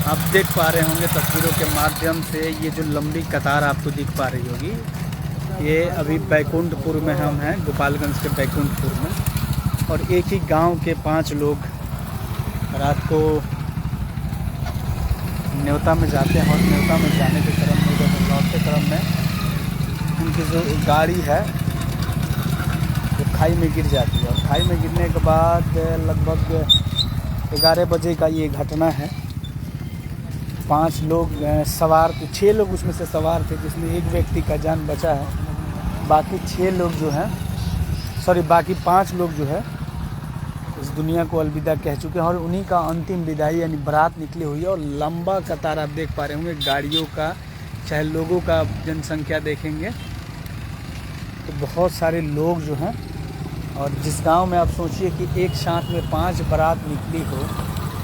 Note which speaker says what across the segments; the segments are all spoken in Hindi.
Speaker 1: आप देख पा रहे होंगे तस्वीरों के माध्यम से ये जो लंबी कतार आपको दिख पा रही होगी, ये अभी बैकुंठपुर में हम हैं, गोपालगंज के बैकुंठपुर में। और एक ही गांव के 5 लोग रात को न्योता में जाते हैं और न्योता में जाने के क्रम में, जब लौटते क्रम में उनकी जो गाड़ी है वो खाई में गिर जाती है। और खाई में गिरने के बाद लगभग 11 बजे का ये घटना है। 5 लोग सवार थे, 6 लोग उसमें से सवार थे, जिसमें एक व्यक्ति का जान बचा है। बाकी 6 लोग जो हैं, बाकी 5 लोग जो है इस दुनिया को अलविदा कह चुके हैं। और उन्हीं का अंतिम विदाई यानी बारात निकली हुई है। और लंबा कतार आप देख पा रहे होंगे गाड़ियों का, चाहे लोगों का जनसंख्या देखेंगे तो बहुत सारे लोग जो हैं। और जिस गांव में आप सोचिए कि एक साथ में 5 बारात निकली हो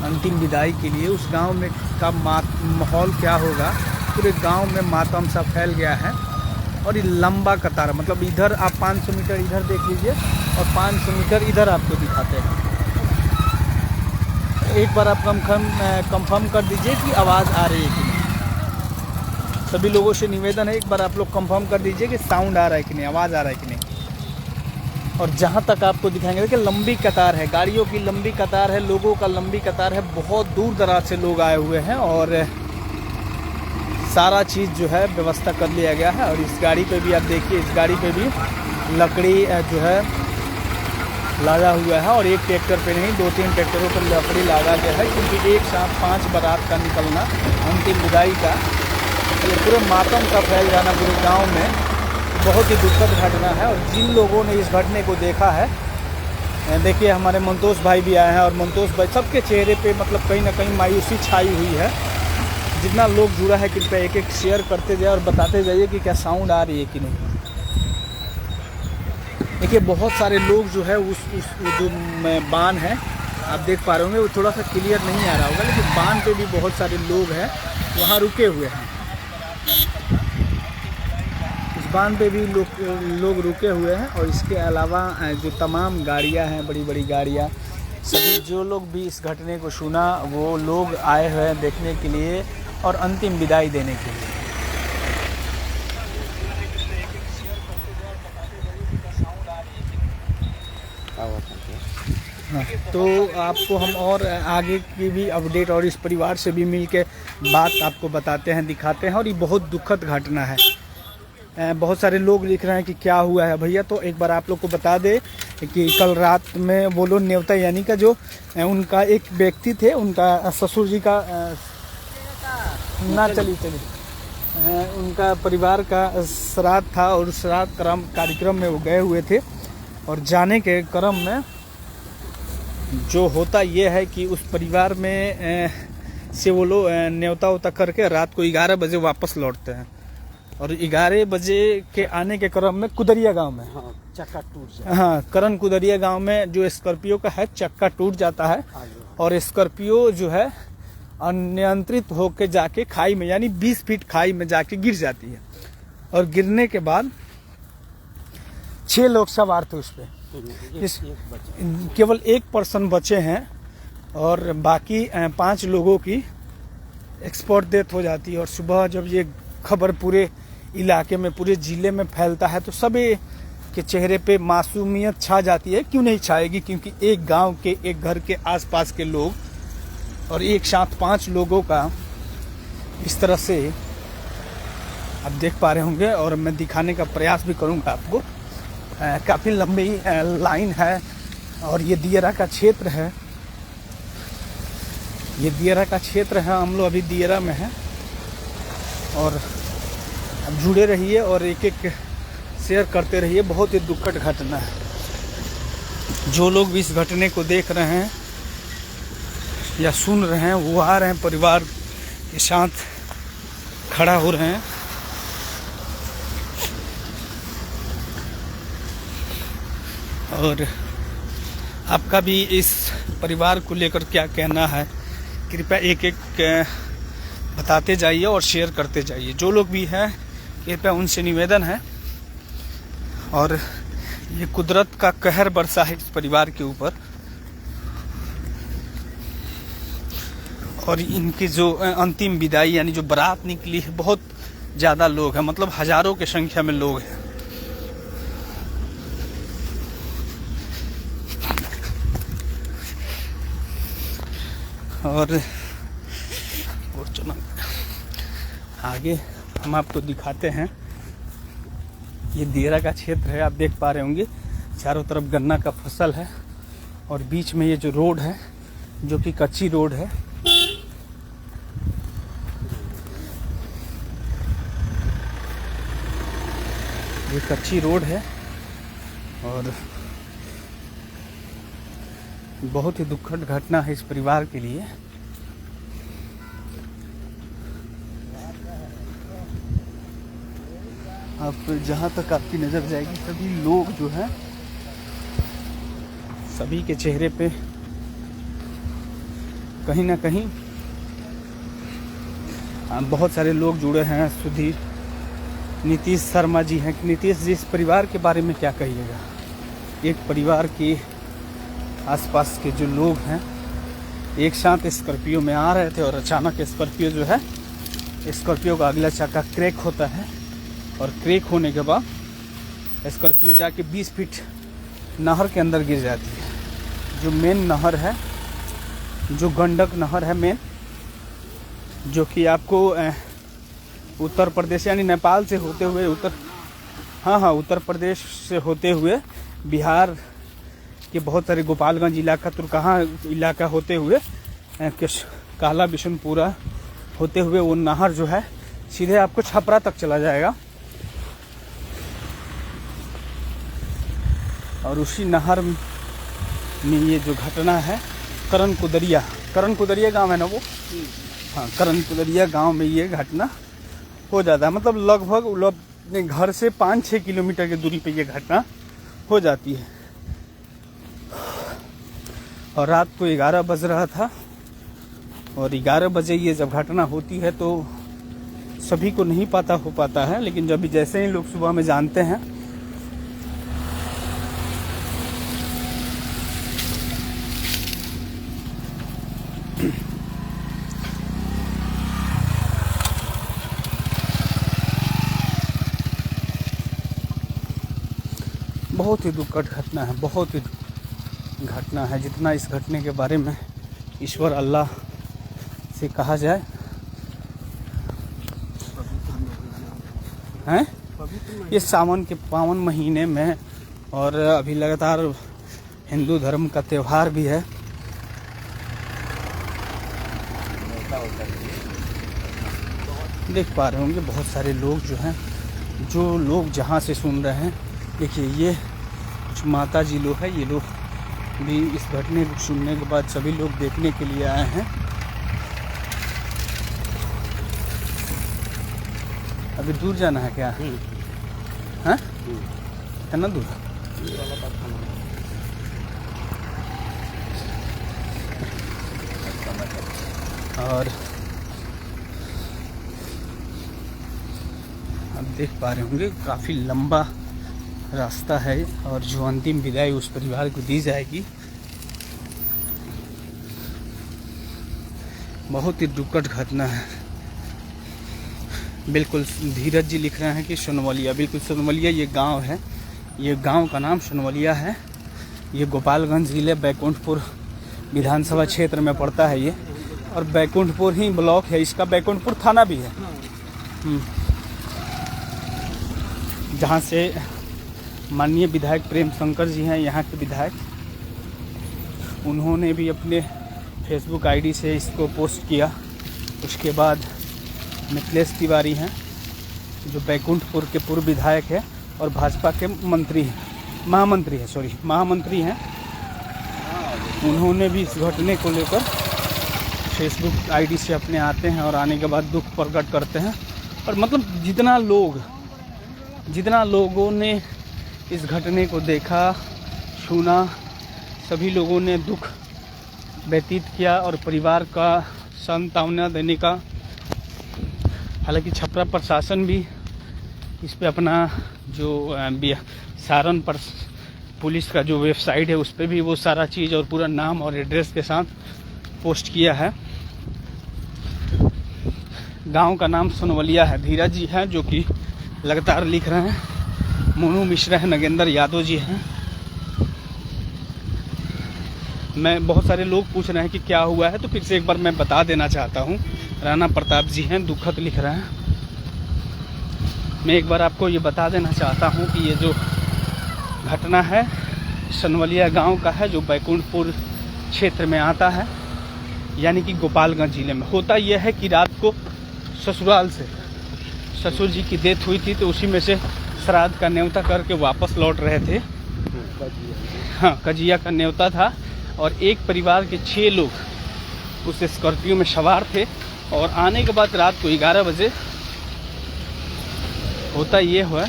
Speaker 1: अंतिम विदाई के लिए, उस गांव में का माहौल क्या होगा। पूरे गांव में मातम सा फैल गया है। और ये लंबा कतार, मतलब इधर आप 500 मीटर इधर देख लीजिए और 500 मीटर इधर आपको दिखाते हैं। एक बार आप कंफर्म कर दीजिए कि आवाज़ आ रही है कि नहीं। सभी लोगों से निवेदन है, एक बार आप लोग कंफर्म कर दीजिए कि साउंड आ रहा है कि नहीं, आवाज़ आ रहा है कि नहीं। और जहाँ तक आपको दिखाएंगे कि लंबी कतार है, गाड़ियों की लंबी कतार है, लोगों का लंबी कतार है। बहुत दूर दराज से लोग आए हुए हैं और सारा चीज़ जो है व्यवस्था कर लिया गया है। और इस गाड़ी पे भी आप देखिए, इस गाड़ी पे भी लकड़ी जो है लगा हुआ है। और एक ट्रैक्टर पे नहीं, 2-3 ट्रैक्टरों पर लकड़ी लगा गया है, क्योंकि एक साथ 5 बारात का निकलना अंतिम विदाई का, ये पूरे मातम का फैल जाना पूरे गाँव में बहुत ही दुखद घटना है। और जिन लोगों ने इस घटने को देखा है, देखिए हमारे मंतोष भाई भी आए हैं। और मंतोष भाई सबके चेहरे पे मतलब कहीं ना कहीं मायूसी छाई हुई है। जितना लोग जुड़ा है कृपया एक शेयर करते जाए और बताते जाइए कि क्या साउंड आ रही है कि नहीं। देखिए बहुत सारे लोग जो है उस जो बांध है आप देख पा रहे होंगे, वो थोड़ा सा क्लियर नहीं आ रहा होगा, लेकिन बांध पे भी बहुत सारे लोग हैं वहाँ रुके हुए हैं। बांध पे भी लोग रुके हुए हैं। और इसके अलावा जो तमाम गाड़ियां हैं, बड़ी बड़ी गाड़ियां, सभी जो लोग भी इस घटने को सुना वो लोग आए हुए हैं देखने के लिए और अंतिम विदाई देने के लिए। हाँ, तो आपको हम और आगे की भी अपडेट और इस परिवार से भी मिल के बात आपको बताते हैं, दिखाते हैं। और ये बहुत दुखद घटना है। बहुत सारे लोग लिख रहे हैं कि क्या हुआ है भैया, तो एक बार आप लोग को बता दे कि कल रात में वो लोग न्योता यानी का जो उनका एक व्यक्ति थे, उनका ससुर जी का उनका परिवार का श्राद्ध था। और श्राद्ध कार्यक्रम में वो गए हुए थे। और जाने के क्रम में जो होता ये है कि उस परिवार में से वो लोग न्योता उता करके रात को 11 बजे वापस लौटते हैं। और 11 बजे के आने के क्रम में कुदरिया गांव में
Speaker 2: चक्का टूट जाता है।
Speaker 1: हाँ, करण कुदरिया गांव में जो स्कॉर्पियो का है चक्का टूट जाता है। और स्कॉर्पियो जो है अनियंत्रित होकर जाके खाई में, यानी 20 फीट खाई में जाके गिर जाती है। और गिरने के बाद 6 लोग सवार थे उस पर। केवल 1 पर्सन बचे हैं और बाकी 5 लोगों की एक्सपर्ट डेथ हो जाती है। और सुबह जब ये खबर पूरे इलाके में, पूरे जिले में फैलता है तो सभी के चेहरे पे मासूमियत छा जाती है। क्यों नहीं छाएगी, क्योंकि एक गांव के, एक घर के आसपास के लोग और एक साथ 5 लोगों का इस तरह से आप देख पा रहे होंगे। और मैं दिखाने का प्रयास भी करूंगा आपको। काफ़ी लंबी लाइन है और ये दियरा का क्षेत्र है। ये दियरा का क्षेत्र है, हम लोग अभी दियरा में हैं। और अब जुड़े रहिए और एक एक शेयर करते रहिए। बहुत ही दुखद घटना है। जो लोग भी इस घटने को देख रहे हैं या सुन रहे हैं वो आ रहे हैं, परिवार के साथ खड़ा हो रहे हैं। और आपका भी इस परिवार को लेकर क्या कहना है, कृपया एक एक बताते जाइए और शेयर करते जाइए। जो लोग भी हैं कृपया उनसे निवेदन है। और ये कुदरत का कहर बरसा है इस परिवार के ऊपर। और इनकी जो अंतिम विदाई यानी जो बारात निकली है, बहुत ज़्यादा लोग हैं, मतलब हजारों की संख्या में लोग हैं। और चलो आगे हम आपको दिखाते हैं। ये देरा का क्षेत्र है, आप देख पा रहे होंगे चारों तरफ गन्ना का फसल है और बीच में ये जो रोड है जो कि कच्ची रोड है। ये कच्ची रोड है और बहुत ही दुखद घटना है इस परिवार के लिए। अब जहाँ तक आपकी नज़र जाएगी सभी लोग जो हैं, सभी के चेहरे पे कहीं ना कहीं बहुत सारे लोग जुड़े हैं। सुधीर, नीतीश शर्मा जी हैं। नीतीश जी, इस परिवार के बारे में क्या कहिएगा? एक परिवार के आसपास के जो लोग हैं एक साथ स्कॉर्पियो में आ रहे थे और अचानक स्कॉर्पियो जो है, स्कॉर्पियो का अगला चक्का क्रैक होता है और क्रैक होने के बाद स्कॉर्पियो जाके 20 फीट नहर के अंदर गिर जाती है। जो मेन नहर है, जो गंडक नहर है मेन, जो कि आपको उत्तर प्रदेश यानी नेपाल से होते हुए उत्तर प्रदेश से होते हुए बिहार के बहुत सारे गोपालगंज इलाका, तुरकहा इलाका होते हुए काला बिशनपुरा होते हुए वो नहर जो है सीधे आपको छपरा तक चला जाएगा। और उसी नहर में ये जो घटना है, करण कुदरिया गांव है ना वो, हाँ, करण कुदरिया गांव में ये घटना हो जाता है। मतलब लगभग घर से 5-6 किलोमीटर की दूरी पे ये घटना हो जाती है। और रात को 11 बज रहा था और 11 बजे ये जब घटना होती है तो सभी को नहीं पता हो पाता है, लेकिन जब जैसे ही लोग सुबह में जानते हैं बहुत ही दुखद घटना है, बहुत ही घटना है। जितना इस घटने के बारे में ईश्वर अल्लाह से कहा जाए हैं, ये सावन के पावन महीने में और अभी लगातार हिंदू धर्म का त्यौहार भी है। देख पा रहे होंगे बहुत सारे लोग जो हैं, जो लोग जहाँ से सुन रहे हैं। देखिए ये कुछ माता जी लोग हैं, ये लोग भी इस घटने को सुनने के बाद सभी लोग देखने के लिए आए हैं। अभी दूर जाना है क्या? हाँ, कितना दूर? और आप देख पा रहे होंगे काफ़ी लंबा रास्ता है और जो अंतिम विदाई उस परिवार को दी जाएगी, बहुत ही दुखद घटना है। बिल्कुल धीरज जी लिख रहे हैं कि सोनवलिया, बिल्कुल सोनवलिया ये गांव है, ये गांव का नाम सोनवलिया है। ये गोपालगंज जिले बैकुंठपुर विधानसभा क्षेत्र में पड़ता है ये, और बैकुंठपुर ही ब्लॉक है इसका, बैकुंठपुर थाना भी है। जहाँ से माननीय विधायक प्रेम शंकर जी हैं, यहाँ के विधायक, उन्होंने भी अपने फेसबुक आईडी से इसको पोस्ट किया। उसके बाद मिथिलेश तिवारी हैं जो बैकुंठपुर के पूर्व विधायक है और भाजपा के महामंत्री हैं, उन्होंने भी इस घटने को लेकर फेसबुक आईडी से अपने आते हैं और आने के बाद दुख प्रकट करते हैं। और मतलब जितना लोगों ने इस घटने को देखा, सुना, सभी लोगों ने दुख व्यतीत किया और परिवार का सांत्वना देने का, हालांकि छपरा प्रशासन भी इस पे अपना जो सारण पर पुलिस का जो वेबसाइट है उस पे भी वो सारा चीज़ और पूरा नाम और एड्रेस के साथ पोस्ट किया है। गांव का नाम सोनवलिया है। धीरज जी हैं जो कि लगातार लिख रहे हैं। मोनू मिश्रा है, नगेंद्र यादव जी हैं। मैं बहुत सारे लोग पूछ रहे हैं कि क्या हुआ है, तो फिर से एक बार मैं बता देना चाहता हूँ। राणा प्रताप जी हैं, दुखद लिख रहे हैं। मैं एक बार आपको ये बता देना चाहता हूँ कि ये जो घटना है सोनवलिया गांव का है, जो बैकुंठपुर क्षेत्र में आता है, यानी कि गोपालगंज जिले में। होता यह है कि रात को ससुराल से ससुर जी की डेथ हुई थी, तो उसी में से श्राद्ध का न्योता करके वापस लौट रहे थे। हाँ, कजिया का न्योता था और एक परिवार के 6 लोग उस स्कॉर्पियो में सवार थे। और आने के बाद रात को 11 बजे होता ये हुआ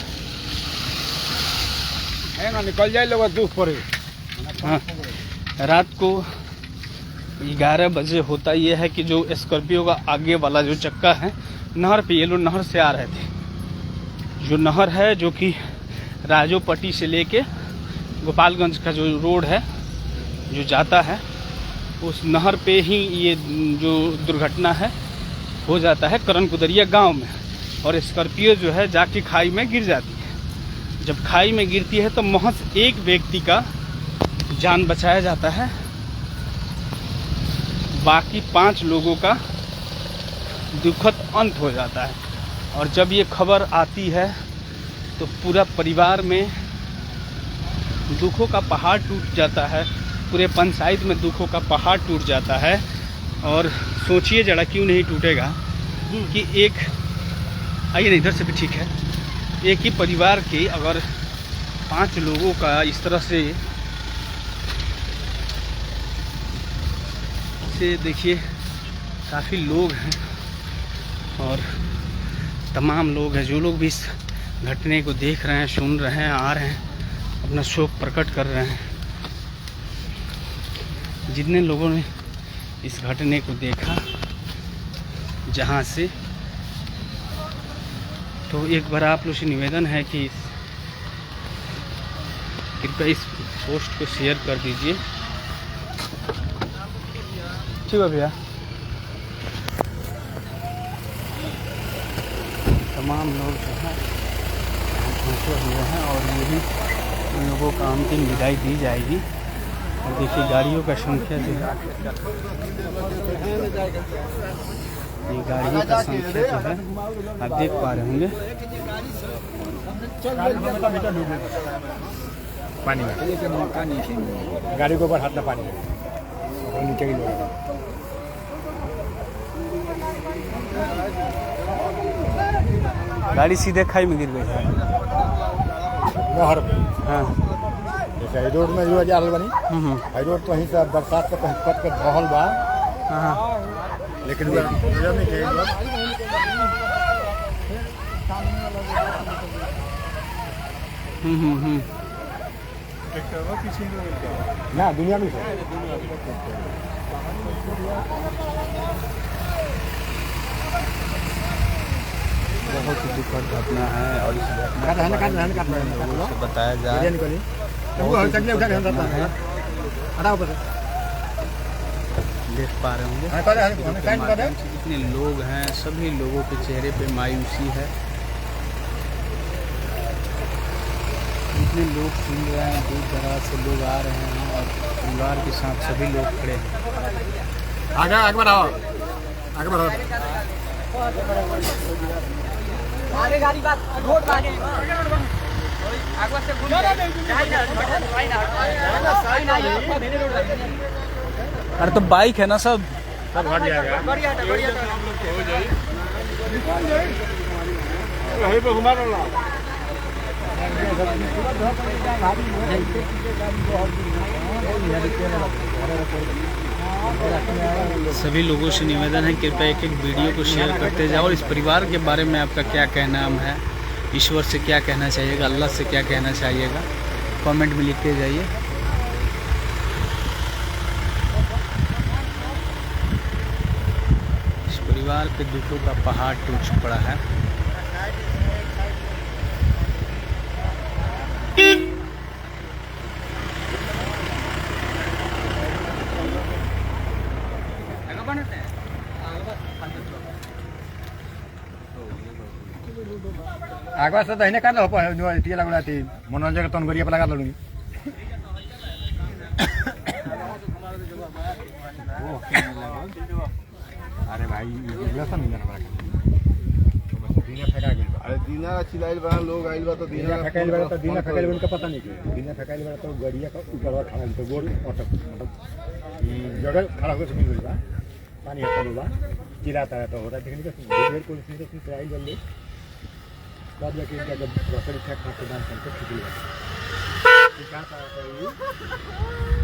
Speaker 2: है ना, निकल जाए लोग दुख पड़े।
Speaker 1: हाँ, रात को 11 बजे होता ये है कि जो स्कॉर्पियो का आगे वाला जो चक्का है, नहर पे, ये लोग नहर से आ रहे थे। जो नहर है जो कि राजोपट्टी से लेके गोपालगंज का जो रोड है जो जाता है, उस नहर पे ही ये जो दुर्घटना है हो जाता है करणकुदरिया गांव में। और स्कॉर्पियो जो है जाके खाई में गिर जाती है। जब खाई में गिरती है तो महज एक व्यक्ति का जान बचाया जाता है, बाकी 5 लोगों का दुखद अंत हो जाता है। और जब ये खबर आती है तो पूरा परिवार में दुखों का पहाड़ टूट जाता है। पूरे पंचायत में दुखों का पहाड़ टूट जाता है। और सोचिए जरा, क्यों नहीं टूटेगा कि एक, आइए ना इधर से भी ठीक है, एक ही परिवार के अगर 5 लोगों का इस तरह से देखिए, काफ़ी लोग हैं और तमाम लोग हैं जो लोग भी इस घटने को देख रहे हैं, सुन रहे हैं, आ रहे हैं, अपना शोक प्रकट कर रहे हैं। जितने लोगों ने इस घटने को देखा जहां से, तो एक बार आप लोग से निवेदन है कि कृपया इस पोस्ट को शेयर कर दीजिए। ठीक है भैया। तमाम लोग जो हैं पहुँचे हुए हैं और यही उन लोगों का अंतिम विदाई दी जाएगी। और देखिए गाड़ियों का संख्या जो है, ये गाड़ियों का संख्या जो है आप देख पा रहे होंगे
Speaker 2: पानी में, गाड़ी के ऊपर हाथ ना पानी में नीचे की लोग।
Speaker 1: गाड़ी सीधे खाई में गिर गई है
Speaker 2: नहर।
Speaker 1: हाँ,
Speaker 2: जैसे हाई रोड में जो जा रहल बनी, हाई रोड तो वहीं से बरसात से कहीं कट के बहल बा, लेकिन नहीं थे ना दुनिया में
Speaker 1: बहुत ही दुखद घटना है। और इस घटना से बताया जाए देख पा रहे होंगे जितने लोग हैं, सभी लोगों के चेहरे पे मायूसी है। जितने लोग सुन रहे हैं, दूर दराज से लोग आ रहे हैं और परिवार के साथ सभी लोग खड़े हैं।
Speaker 2: आगे बढ़ाओ, आगे बढ़ाओ।
Speaker 3: आगे गाड़ी बात रोड आगे आगे से घूम
Speaker 1: अरे तो बाइक है ना, सब
Speaker 2: हट जाएगा,
Speaker 3: बढ़िया
Speaker 2: हो जाए वहीं पे घुमा लो।
Speaker 1: सभी लोगों से निवेदन है कृपया एक वीडियो को शेयर करते जाओ। और इस परिवार के बारे में आपका क्या कहना है, ईश्वर से क्या कहना चाहिएगा, अल्लाह से क्या कहना चाहिएगा, कमेंट में लिखते जाइए। इस परिवार पे दुखों का पहाड़ टूट पड़ा है।
Speaker 2: आगवा से दहिने काट लो टी लगला थी मनोरंजन तन गरिया पे लगा लूंगी अरे भाई लसन नहीं ना दीना फेंका गइल
Speaker 4: अरे दीना चिल्लाइल बा लोग आइल बा तो
Speaker 2: दीना फेंकाइल बा तो दीना फेंकाइल उनका पता नहीं के दीना फेंकाइल बा तो गरिया का ऊपर खड़ा तो गोल ऑटो मतलब जगह खड़ा होकर मिल गइल बा पानी हटा लो बा चिल्लाता है तो हो रहा है देखने का ढेर कोई सीधे सीधे आइल बल्ले बाद जाके इनका जब रसड़ी फेंक के दान करके खिचड़ी बा क्या था तो ये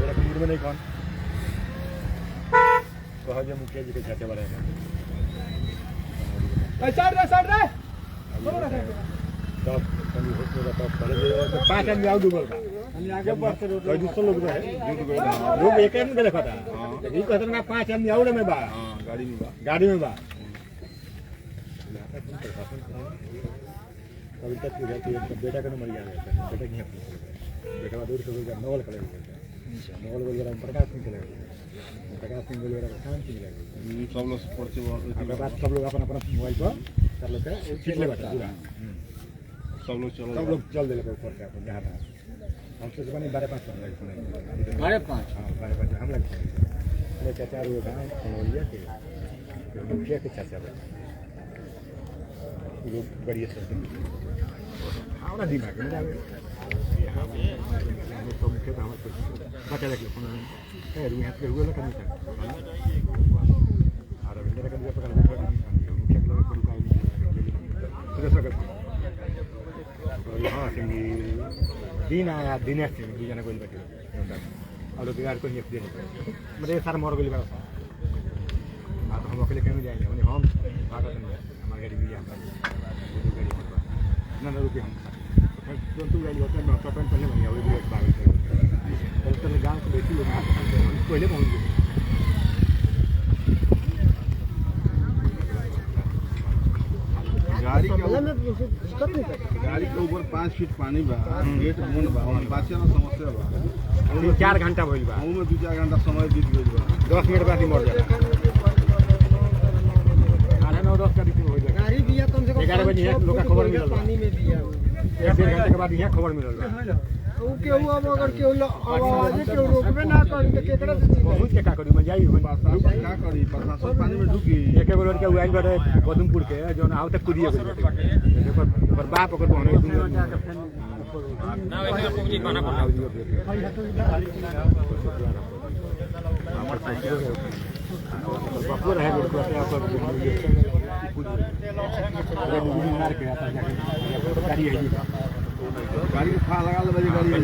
Speaker 2: मेरा वीर में नहीं कौन तो जो मुखिया जी के चाचा वाले हैं
Speaker 3: साइड रे
Speaker 2: तो कभी होते रहता तो पहले तो 5 आदमी आउट डूबल का हम आगे बढ़ते रहे 200 लोग रहे लोग एक एक में देखा था ये कहते ना 5 आदमी आउट में बा
Speaker 4: हां गाड़ी में बा
Speaker 2: कभी तक बेटा का मर गया बेटा की बेटा दूर से नवल कलर नवल वगैरह प्रकाश सिंह कलर वगैरह काम सिंह लगे
Speaker 4: सब लोग पढ़ते
Speaker 2: अगर बात सब लोग अपना अपना मोबाइल पर कर लेते हैं खींच ले बेटा पूरा
Speaker 4: सब लोग
Speaker 2: चल दे ऊपर के अपन जहाँ था हम तो बने 12-5 हम लगे 12-5 हाँ 12-5 हम लगे मेरे चाचा वो था कनौलिया के मुखिया के चाचा लोग बढ़िया सब आवड़ा दिमाग में जावे हमें तो मुखिया तो हमारे बच्चा देख लो रूम हाथ के हुए ना करनी चाहिए और रविंद्र का भी पकड़ बैठा मुखिया के लोग कोई काम नहीं तो हाँ सिंगी दिन आया दिनेश सिंह भी जाना कोई बैठे और लोग यार कोई नहीं देने मेरे सारे मोर गोली बड़ा हाँ तो हम अकेले कहीं जाएंगे हम भागत नहीं हमारी गाड़ी भी आता गाड़ी ना रुपये हम तुरंत गाड़ी होता है नौका पहले बन गया वही भाग तो गाँव से बेची लोग पहले पहुँच गए
Speaker 4: गाड़ी के ऊपर 5 फीट पानी बा गेट बंद बा बाचे ना समस्या बा
Speaker 2: 4 घंटा भइल बा
Speaker 4: में 2-4 घंटा समय बीत गइल बा
Speaker 2: 10 मिनट बाद ही मर जाला 9:30 का बीच में हो जाएगा
Speaker 3: गाड़ी दिया कम से कम
Speaker 2: 11 बजे यहाँ लोग का खबर मिलल
Speaker 3: पानी में दिया
Speaker 2: 1-1.5 घंटे के बाद यहाँ खबर मिलल बा
Speaker 3: केहू अब अगर केहू आवाज केहू रोकबे ना करी तो केकरा से
Speaker 2: बहुत के का करी में जाई
Speaker 4: का करी प्रशासन पानी में डूबी
Speaker 2: एक एगो लड़का उइल बारे बदमपुर के जोन आव तक कूदिए गइल पर बाप ओकर बहन दुनिया ना ओके पूरी खाना बना हमर पैसे बापू रहे लोग को से ओकर मार के आता गाड़ी है
Speaker 4: गाड़ी के खा लगा ले बजे गाड़ी है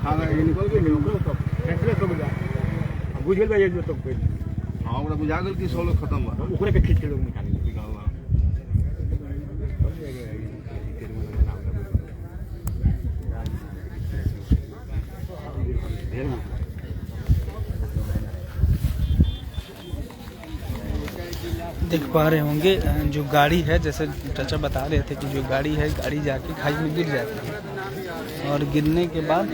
Speaker 4: खा लगा के निकल गई
Speaker 2: तो फैसले सब जा बुझ गेल भाई जो तो
Speaker 4: हां ओकरा बुझा गेल कि सब लोग खत्म बा
Speaker 2: ओकरे के खींच के लोग निकाल
Speaker 4: निकालना
Speaker 1: देख पा रहे होंगे जो गाड़ी है, जैसे चाचा बता रहे थे कि जो गाड़ी है, गाड़ी जाके खाई में गिर जाती है और गिरने के बाद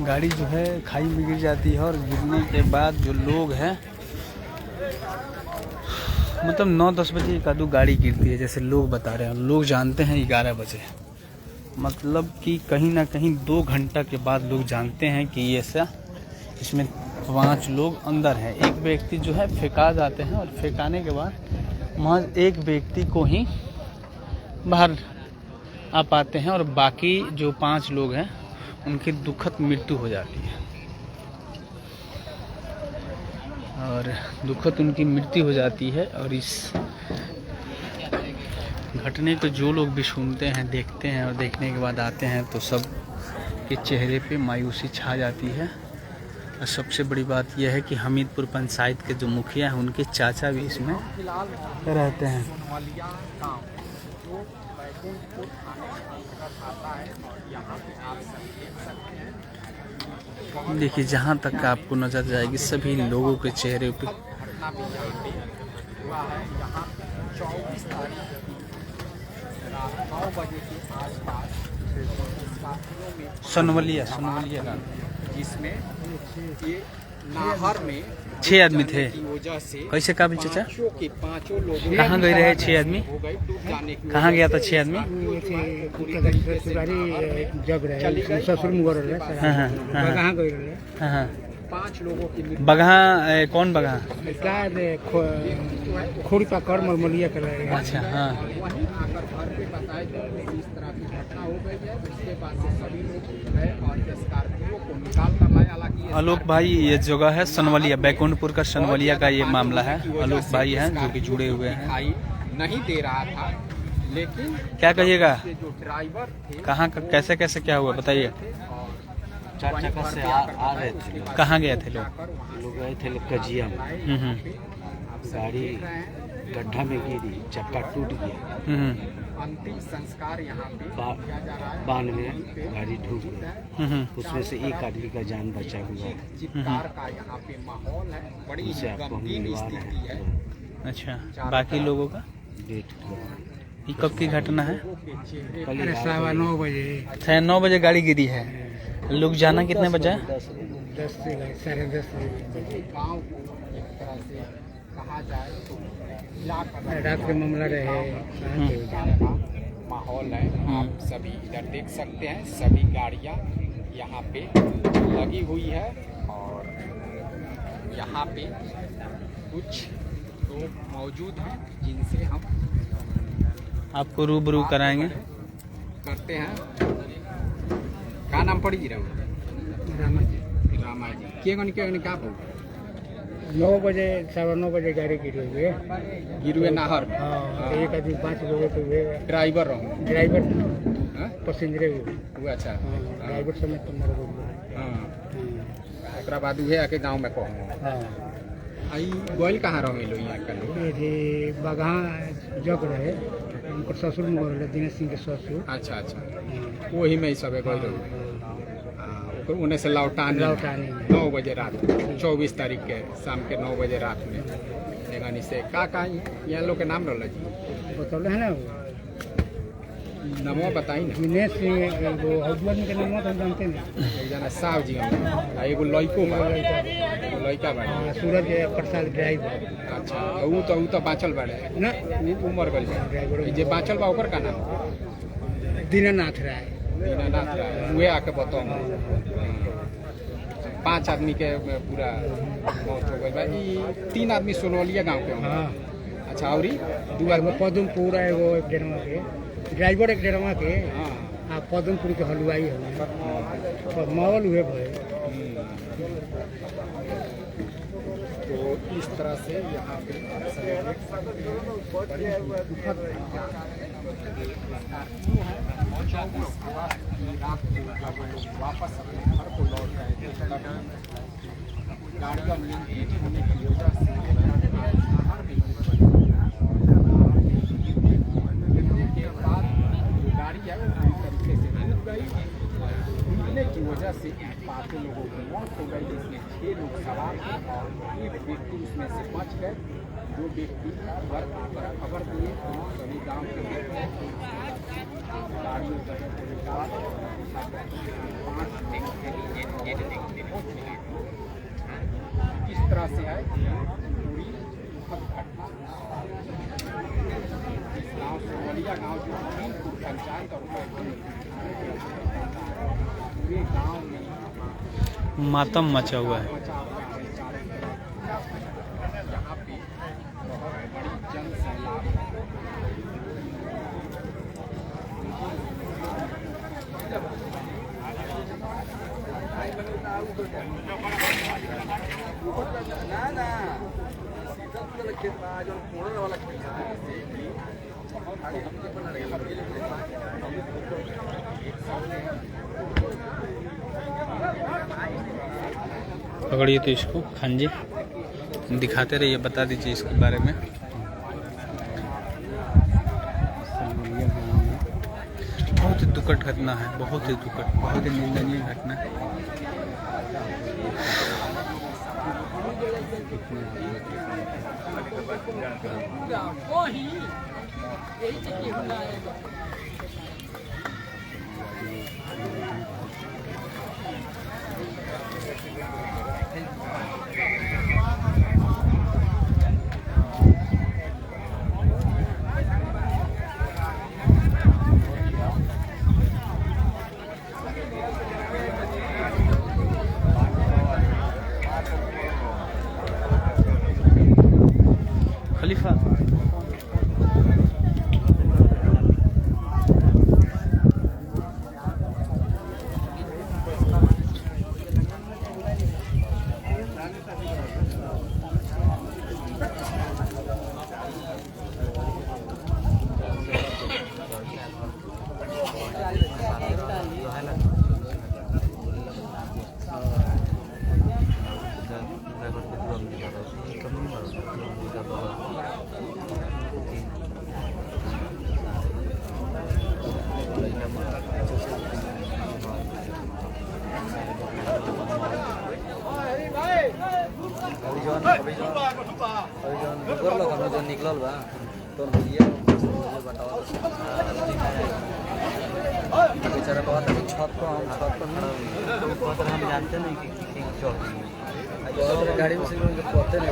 Speaker 1: गाड़ी जो है खाई में गिर जाती है और गिरने के बाद जो लोग हैं मतलब 9-10 बजे एक आधू गाड़ी गिरती है, जैसे लोग बता रहे हैं। लोग जानते हैं 11 बजे, मतलब कि कहीं ना कहीं 2 घंटा के बाद लोग जानते हैं कि ऐसा इसमें 5 लोग अंदर हैं। एक व्यक्ति जो है फेंका जाते हैं और फेंकाने के बाद महज एक व्यक्ति को ही बाहर आ पाते हैं और बाकी जो 5 लोग हैं उनकी दुखद मृत्यु हो जाती है और दुखद उनकी मृत्यु हो जाती है। और इस घटने को जो लोग भी सुनते हैं, देखते हैं और देखने के बाद आते हैं तो सब के चेहरे पे मायूसी छा जाती है। और सबसे बड़ी बात यह है कि हमीदपुर पंचायत के जो मुखिया हैं उनके चाचा भी इसमें रहते हैं। देखिए जहाँ तक आपको नजर जाएगी सभी लोगों के चेहरे पे सोनवलिया
Speaker 3: जिसमें ये
Speaker 5: नाहर में
Speaker 1: 6 आदमी थे।
Speaker 5: की वजह से
Speaker 1: कैसे का भी चाचा?
Speaker 5: पांचों लोगों
Speaker 1: कहाँ गए रहे 6 आदमी?
Speaker 5: हो गई, डूब जाने की
Speaker 1: कहाँ गया था 6 आदमी?
Speaker 3: ससुर मुगर रहे
Speaker 1: हाँ हाँ हाँ
Speaker 3: कहाँ गए रहे
Speaker 1: हाँ हाँ।
Speaker 5: 5 लोगों की मृत्यु
Speaker 1: बगहा कौन बगहा?
Speaker 3: क्या खोड़ी पकड़ मरमलिया कर रहे हैं।
Speaker 1: अच्छा हाँ।
Speaker 5: वहीं आकर घर पे बताए कि इस तरह की घटना हो गई है। उसके बाद से सभी लोग गए और स्कॉर्पियो को निकाल कर लाए। हालांकि
Speaker 1: आलोक भाई ये जगह है सनवलिया, बैकुंठपुर का सनवलिया का ये मामला है। आलोक भाई हैं जो कि जुड़े हुए हैं।
Speaker 5: दिखाई नहीं दे रहा था, लेकिन
Speaker 1: क्या कहिएगा,
Speaker 5: ये जो ड्राइवर थे
Speaker 1: कहाँ कैसे कैसे क्या हुआ बताइए?
Speaker 5: चार चक्कर से आ रहे थे।
Speaker 1: कहाँ गए थे लोग?
Speaker 6: लोग गए थे कजिया में, गाड़ी गड्ढा में गिरी, चक्का टूट गया,
Speaker 5: अंतिम संस्कार यहाँ पे किया जा रहा है।
Speaker 6: बांध में गाड़ी ढूक गई, उसमें से एक आदमी का जान बचा हुआ है।
Speaker 5: चित्कार का यहाँ पे माहौल है, बड़ी
Speaker 6: उसे आपको हम
Speaker 5: गंभीर
Speaker 6: मिलवा
Speaker 5: स्थिति
Speaker 6: रहे
Speaker 5: है।
Speaker 6: हैं।
Speaker 1: अच्छा, बाकी लोगों का
Speaker 6: डेट
Speaker 1: ये कब की घटना है?
Speaker 6: कल
Speaker 3: अरे 9:15 बजे
Speaker 1: 9 बजे गाड़ी गिरी है। लोग जाना कितने बजे?
Speaker 3: 10 से 10:30 बजे
Speaker 5: गाँव को एक तरह से कहा जाए तो
Speaker 3: रात के मामला रहे।
Speaker 5: का माहौल है। आप सभी इधर देख सकते हैं, सभी गाड़ियाँ यहाँ पे लगी हुई है और यहाँ पे कुछ लोग मौजूद हैं जिनसे हम
Speaker 1: आपको रूबरू कराएंगे।
Speaker 5: करते हैं। क्या नाम पड़ी जी रामा जी के क्या बोल
Speaker 3: 9 बजे 9:15 बजे गाड़ी गिरी हुई है।
Speaker 5: गिरुए नाहर में
Speaker 3: हाँ, एक आदमी 5 लोगों के हुए।
Speaker 5: ड्राइवर रहूँ
Speaker 3: ड्राइवर
Speaker 5: हाँ?
Speaker 3: पैसेंजरे हुए।
Speaker 5: वो अच्छा
Speaker 3: हाँ, ड्राइवर समेत तो मर गए।
Speaker 5: हाँ। एकरा बाद उहे आके गाँव में कहूँ
Speaker 3: हाँ,
Speaker 5: आई गोयल कहाँ रहो लो यहाँ का लोग?
Speaker 3: ये थी बगहा जग रहे, उनकर ससुर मर रहे, दिनेश सिंह के ससुर।
Speaker 5: अच्छा वही में ही सब गोयल रहो। उन्हें से लौटाने 9 बजे रात 24 तारीख के शाम के 9 बजे रात में एगानी से का यहाँ लोग के नाम रहा जी
Speaker 3: बतौले है ना
Speaker 5: नमो बताई ना।
Speaker 3: दिनेश सिंह वो हजबन के नाम तो हम जानते नहीं।
Speaker 5: एक जना साहब जी हम एगो लड़को बा एगो लड़का बा।
Speaker 3: हाँ, सूरज प्रसाद ड्राइवर।
Speaker 5: अच्छा ऊ तो बाँचल बाड़े
Speaker 3: ना
Speaker 5: ऊ मर गई बा। जे बाँचल बा ओकर का नाम
Speaker 3: दीनानाथ राय।
Speaker 5: दीनानाथ राय। उहे आके बताऊँ 5 आदमी के पूरा मौत हो गई बा। ई 3 आदमी सोनवलिया गाँव के होंगे।
Speaker 3: हाँ,
Speaker 5: अच्छा और 2 आदमी
Speaker 3: पदमपुर है वो एक डेरवा के ड्राइवर, एक डेरवा के
Speaker 5: हाँ
Speaker 3: पदमपुर के हलवाई है माहौल हुए भाई।
Speaker 5: तो इस तरह से यहाँ पे बड़ी दुखद रात को जब लोग वापस अपने घर को लौट रहे थे तब गाड़ियों में हीट होने की वजह से के बाद जो गाड़ी है वो पूरी तरीके से डूब गई। डूबने की वजह से 5 लोगों की मौत हो गई, जिसमें 6 लोग सवार थे और एक व्यक्ति उसमें से बच गए। 2 व्यक्ति घर आकर खबर दिए तो सभी गाँव के गाड़ियों को निकाल 5 इस तरह से है पूरी दुखद घटना। इस गाँव सोनवलिया गाँव जो 3 पंचायत और पूरे गाँव में
Speaker 1: मातम मचा हुआ है।
Speaker 5: यहाँ पे बहुत बड़ी जन सैलाब
Speaker 1: पकड़िए तो इसको खान जी दिखाते रहिए, बता दीजिए इसके बारे में। बहुत ही दुखद घटना है, बहुत ही दुखद, बहुत ही निंदनीय घटना है। खलीफा।
Speaker 3: निकलल बा तो भैया बताओ बेचारा बहुत छत पर हम छत पर खड़ा हुए तो हम जानते नहीं कि चल गाड़ी में से लोग पहुंचते नहीं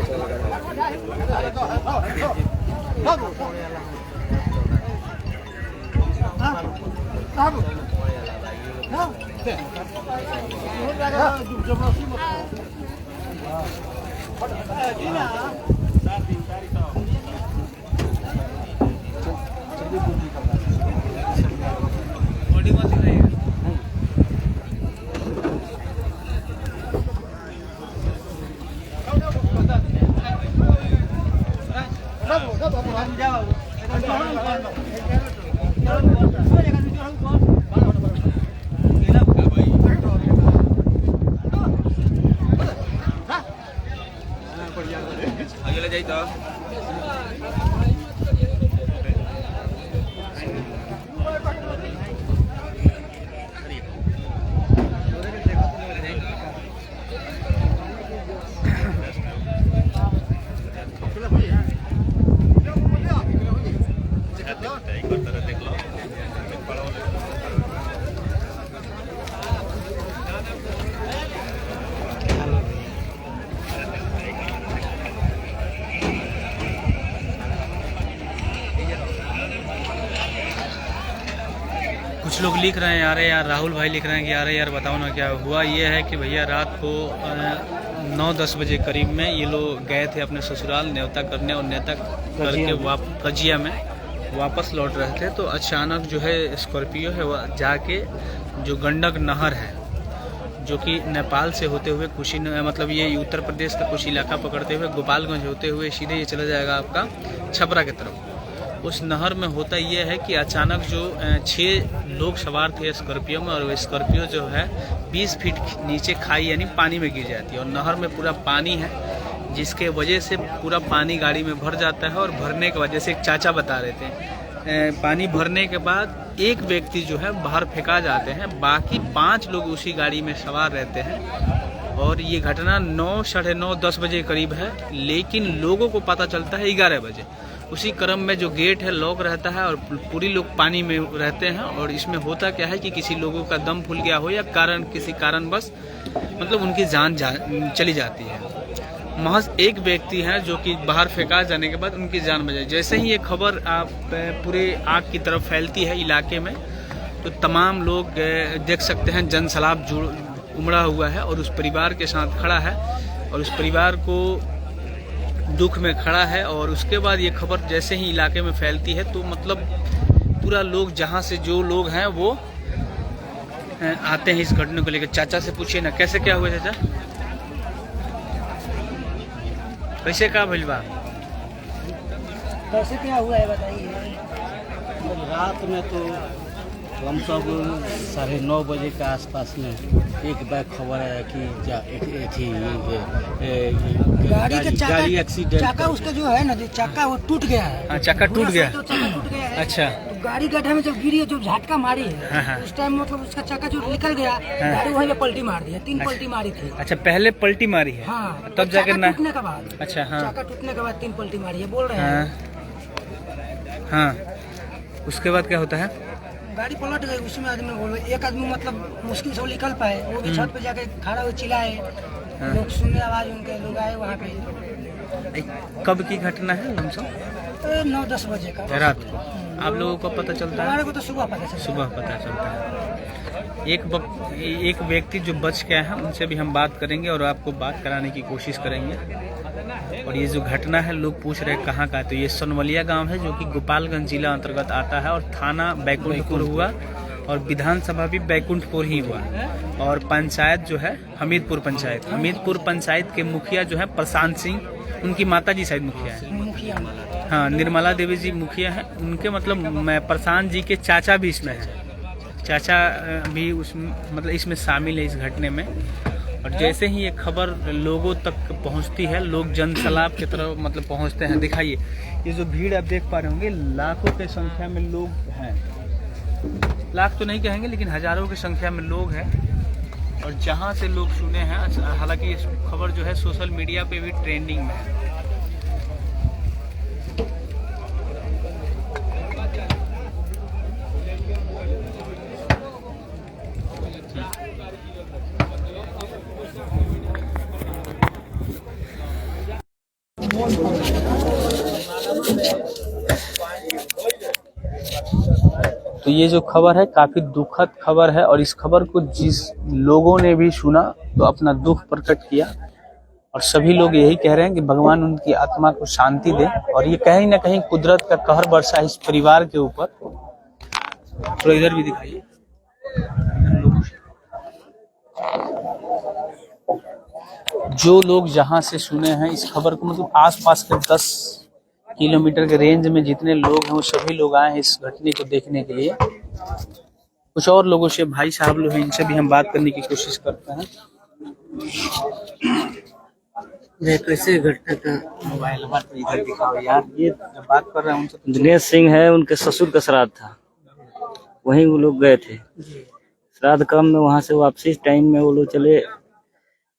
Speaker 3: कुछ लोग लिख रहे हैं, अरे यार राहुल भाई लिख रहे हैं कि अरे यार बताओ ना क्या हुआ। ये है कि भैया रात को 9-10 बजे करीब में ये लोग गए थे अपने ससुराल न्योता करने और न्योता करके कजिया में वापस लौट रहे थे। तो अचानक जो है स्कॉर्पियो है वह जाके जो गंडक नहर है जो कि नेपाल से होते हुए मतलब ये उत्तर प्रदेश का कुछ इलाका पकड़ते हुए गोपालगंज होते हुए सीधे ये चला जाएगा आपका छपरा की तरफ। उस नहर में होता यह है कि अचानक जो 6 लोग सवार थे स्कॉर्पियो में और वो स्कॉर्पियो जो है 20 फीट नीचे खाई यानी पानी में गिर जाती है और नहर में पूरा पानी है जिसके वजह से पूरा पानी गाड़ी में भर जाता है। और भरने के बाद जैसे एक चाचा बता रहे थे पानी भरने के बाद एक व्यक्ति जो है बाहर फेंका जाते हैं, बाकी 5 लोग उसी गाड़ी में सवार रहते हैं। और ये घटना 9, साढ़े 9, 10 बजे करीब है, लेकिन लोगों को पता चलता है 11 बजे। उसी क्रम में जो गेट है लॉक रहता है और पूरी लोग पानी में रहते हैं। और इसमें होता क्या है कि किसी लोगों का दम फूल गया हो या किसी कारणवश मतलब उनकी जान चली जाती है। महज एक व्यक्ति है जो कि बाहर फेंका जाने के बाद उनकी जान बचाई। जैसे ही ये खबर आप पूरे आग की तरफ फैलती है इलाके में तो तमाम लोग देख सकते हैं जनसैलाब उमड़ा हुआ है और उस परिवार के साथ खड़ा है और उस परिवार को दुख में खड़ा है। और उसके बाद ये खबर जैसे ही इलाके में फैलती है तो मतलब पूरा लोग जहाँ से जो लोग हैं वो आते हैं इस घटना को लेकर। चाचा से पूछिए ना कैसे क्या हुआ चाचा, कैसे क्या भइलबा, कैसे क्या हुआ है बताइए।
Speaker 6: रात में तो हम सब 9:30 बजे के आसपास में एक बैग खबर है कि गाड़ी एक्सीडेंट,
Speaker 3: चाका उसका जो है ना, जो चाका वो टूट गया है।
Speaker 1: चाका टूट गया,
Speaker 3: तो चाका टूट गया है।
Speaker 1: अच्छा,
Speaker 3: तो गाड़ी गड्ढे में जब गिरी है, जो झटका मारी है उस टाइम मतलब उसका चाका जो निकल गया, गाड़ी वहीं पे पलटी मार दिया। 3 पलटी मारी थी।
Speaker 1: अच्छा, पहले पलटी मारी है।
Speaker 3: हाँ,
Speaker 1: तब जाकर ना
Speaker 3: टूटने के बाद।
Speaker 1: अच्छा, हाँ,
Speaker 3: चाका टूटने के बाद 3 पलटी मारी है बोल रहे हैं।
Speaker 1: हाँ, उसके बाद क्या होता है,
Speaker 3: गाड़ी पलट गई। उसमें एक आदमी मतलब मुश्किल से निकल पाए, वो भी छत पे जाके खड़ा हुए चिल्लाए, लोग सुनने आवाज उनके, लोग आए वहाँ पे।
Speaker 1: कब की घटना है?
Speaker 3: 9-10 बजे का
Speaker 1: रात को। आप लोगों को पता चलता है?
Speaker 3: हमारे को तो सुबह पता चलता है।
Speaker 1: सुबह पता चलता है।
Speaker 3: एक व्यक्ति जो बच गए हैं उनसे भी हम बात करेंगे और आपको बात कराने की कोशिश करेंगे। और ये जो घटना है, लोग पूछ रहे हैं कहाँ का है, तो ये सोनवलिया गांव है जो कि गोपालगंज जिला अंतर्गत आता है और थाना बैकुंठपुर हुआ और विधानसभा भी बैकुंठपुर ही हुआ और पंचायत जो है हमीदपुर पंचायत के मुखिया जो है प्रशांत सिंह, उनकी माता जी शायद मुखिया है, हाँ निर्मला देवी जी मुखिया है उनके, मतलब प्रशांत जी के चाचा भी इसमें है, चाचा भी मतलब इसमें शामिल है इस घटने में। और जैसे ही ये खबर लोगों तक पहुंचती है, लोग जनसलाब की तरफ मतलब पहुंचते हैं। दिखाइए ये जो भीड़ आप देख पा रहे होंगे, लाखों की संख्या में लोग हैं, लाख तो नहीं कहेंगे लेकिन हजारों की संख्या में लोग हैं। और जहां से लोग सुने हैं, हालांकि ये खबर जो है सोशल मीडिया पे भी ट्रेंडिंग में है। तो ये जो खबर है काफी दुखद खबर है और इस खबर को जिस लोगों ने भी सुना तो अपना दुख प्रकट किया और सभी लोग यही कह रहे हैं कि भगवान उनकी आत्मा को शांति दे। और ये कहीं ना कहीं कुदरत का कहर बरसा इस परिवार के ऊपर। तो इधर भी दिखाइए, जो लोग जहां से सुने हैं इस खबर को, मतलब आसपास के 10 किलोमीटर के रेंज में जितने लोग हैं वो सभी लोग आए हैं इस घटने को देखने के लिए। कुछ और लोगों से, भाई साहब लोग हैं, इनसे भी हम बात करने की कोशिश करते हैं।
Speaker 6: कैसे घटना का
Speaker 3: मोबाइल नंबर इधर दिखाओ यार, ये जब बात कर रहे हैं उनसे।
Speaker 6: दिनेश सिंह है, उनके ससुर का श्राद्ध था, वहीं वो लोग गए थे श्राद्ध क्रम में। वहां से वापसी टाइम में वो लोग चले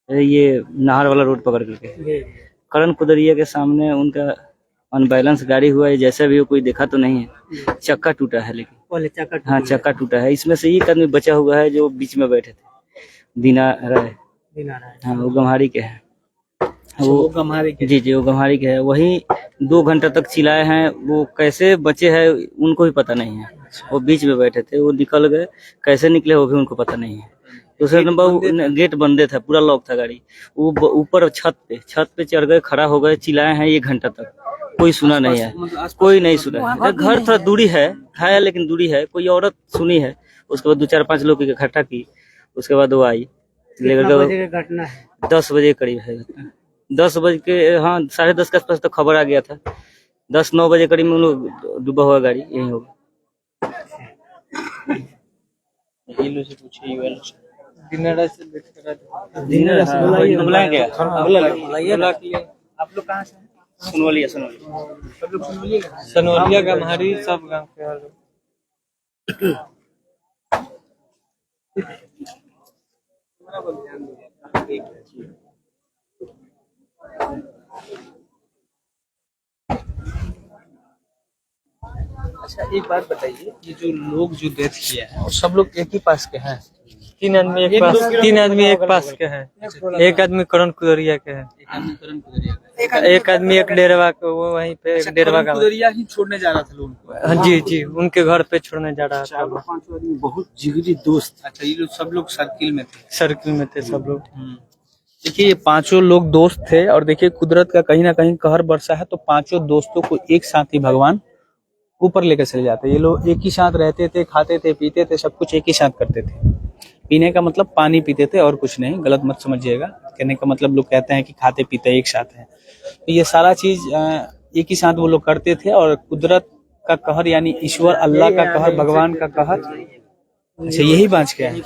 Speaker 6: ये नाहर वाला रोड पकड़ करके, करण कुदरिया के सामने उनका अनबैलेंस गाड़ी हुआ है। जैसा भी हो, कोई देखा तो नहीं है, चक्का टूटा है लेकिन हाँ चक्का टूटा है। इसमें से एक आदमी बचा हुआ है जो बीच में बैठे थे, दीना राय, हाँ वो गम्हारी के हैं, वो गम्हारी के, जी वो गम्हारी के है। वही 2 घंटा तक चिल्लाए हैं, वो कैसे बचे हैं उनको भी पता नहीं है। वो बीच में बैठे थे, वो निकल गए, कैसे निकले वो भी उनको पता नहीं है। दूसरा नंबर गेट बंदे था, पूरा लॉक था गाड़ी। वो ऊपर छत पे चढ़ गए, खड़ा हो गए, चिल्लाए हैं 1 घंटा तक, कोई सुना नहीं है, कोई नहीं सुना है। घर थोड़ा दूरी है लेकिन दूरी है। कोई औरत सुनी है, उसके बाद 2-4-5 लोग इकट्ठा की, उसके बाद वो आई लेकर। घटना है 10 बजे करीब है, 10 बज के, हाँ 10:30 के आसपास तो खबर आ गया था। 10-9 बजे करीब में लोग डूबा हुआ गाड़ी यही होगा।
Speaker 3: आप लोग कहाँ से हैं? सोनवलिया सब लोग
Speaker 7: सोनवलिया गम्हारी सब गाँव के हैं।
Speaker 3: अच्छा एक बात बताइए, ये जो लोग जो डेथ किया है और सब लोग एक ही पास के हैं?
Speaker 7: 3 आदमी एक पास के हैं, एक आदमी करण कुदरिया के हैं, एक आदमी एक डेरवा के, वो वहीं पे एक डेरवा का
Speaker 3: कुदरिया ही छोड़ने जा रहा था लोगों को।
Speaker 7: हाँ जी उनके घर पे छोड़ने जा रहा था।
Speaker 3: 4-5 आदमी बहुत जिगरी दोस्त। अच्छा, ये लोग सब लोग सर्किल में थे
Speaker 7: सब लोग।
Speaker 3: देखिए ये 5 लोग दोस्त थे और देखिए कुदरत का कहीं ना कहीं कहर बरसा है तो 5 दोस्तों को एक साथ ही भगवान ऊपर लेकर चले जाते। ये लोग एक ही साथ रहते थे, खाते थे, पीते थे, सब कुछ एक ही साथ करते थे। पीने का मतलब पानी पीते थे और कुछ नहीं, गलत मत समझिएगा। कहने का मतलब लोग कहते हैं कि खाते पीते एक साथ हैं, तो ये सारा चीज एक ही साथ वो लोग करते थे। और कुदरत का कहर यानी ईश्वर अल्लाह का कहर, भगवान का कहर। अच्छा यही बात क्या है?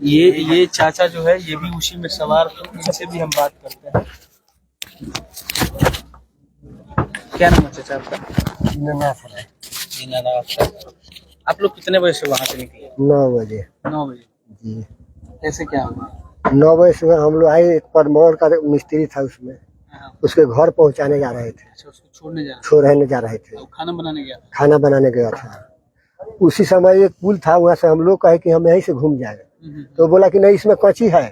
Speaker 3: ये चाचा जो है ये भी उसी में सवार थे, इनसे भी हम बात करते हैं। क्या नाम है चाचा आपका? आप लोग कितने बजे से वहाँ से निकले?
Speaker 8: 9 बजे।
Speaker 3: 9 बजे
Speaker 8: जी।
Speaker 3: कैसे क्या हुआ?
Speaker 8: 9 बजे सुबह हम लोग आए, एक परमौर का मिस्त्री था उसमें, उसके घर पहुंचाने जा रहे थे।
Speaker 3: अच्छा, उसको छोड़ने
Speaker 8: जा रहे थे।
Speaker 3: तो खाना बनाने गया?
Speaker 8: खाना बनाने गया था। उसी समय एक पुल था, वहाँ से हम लोग कहे कि हम यहीं से घूम जाए, तो बोला कि नहीं इसमें कच्ची है,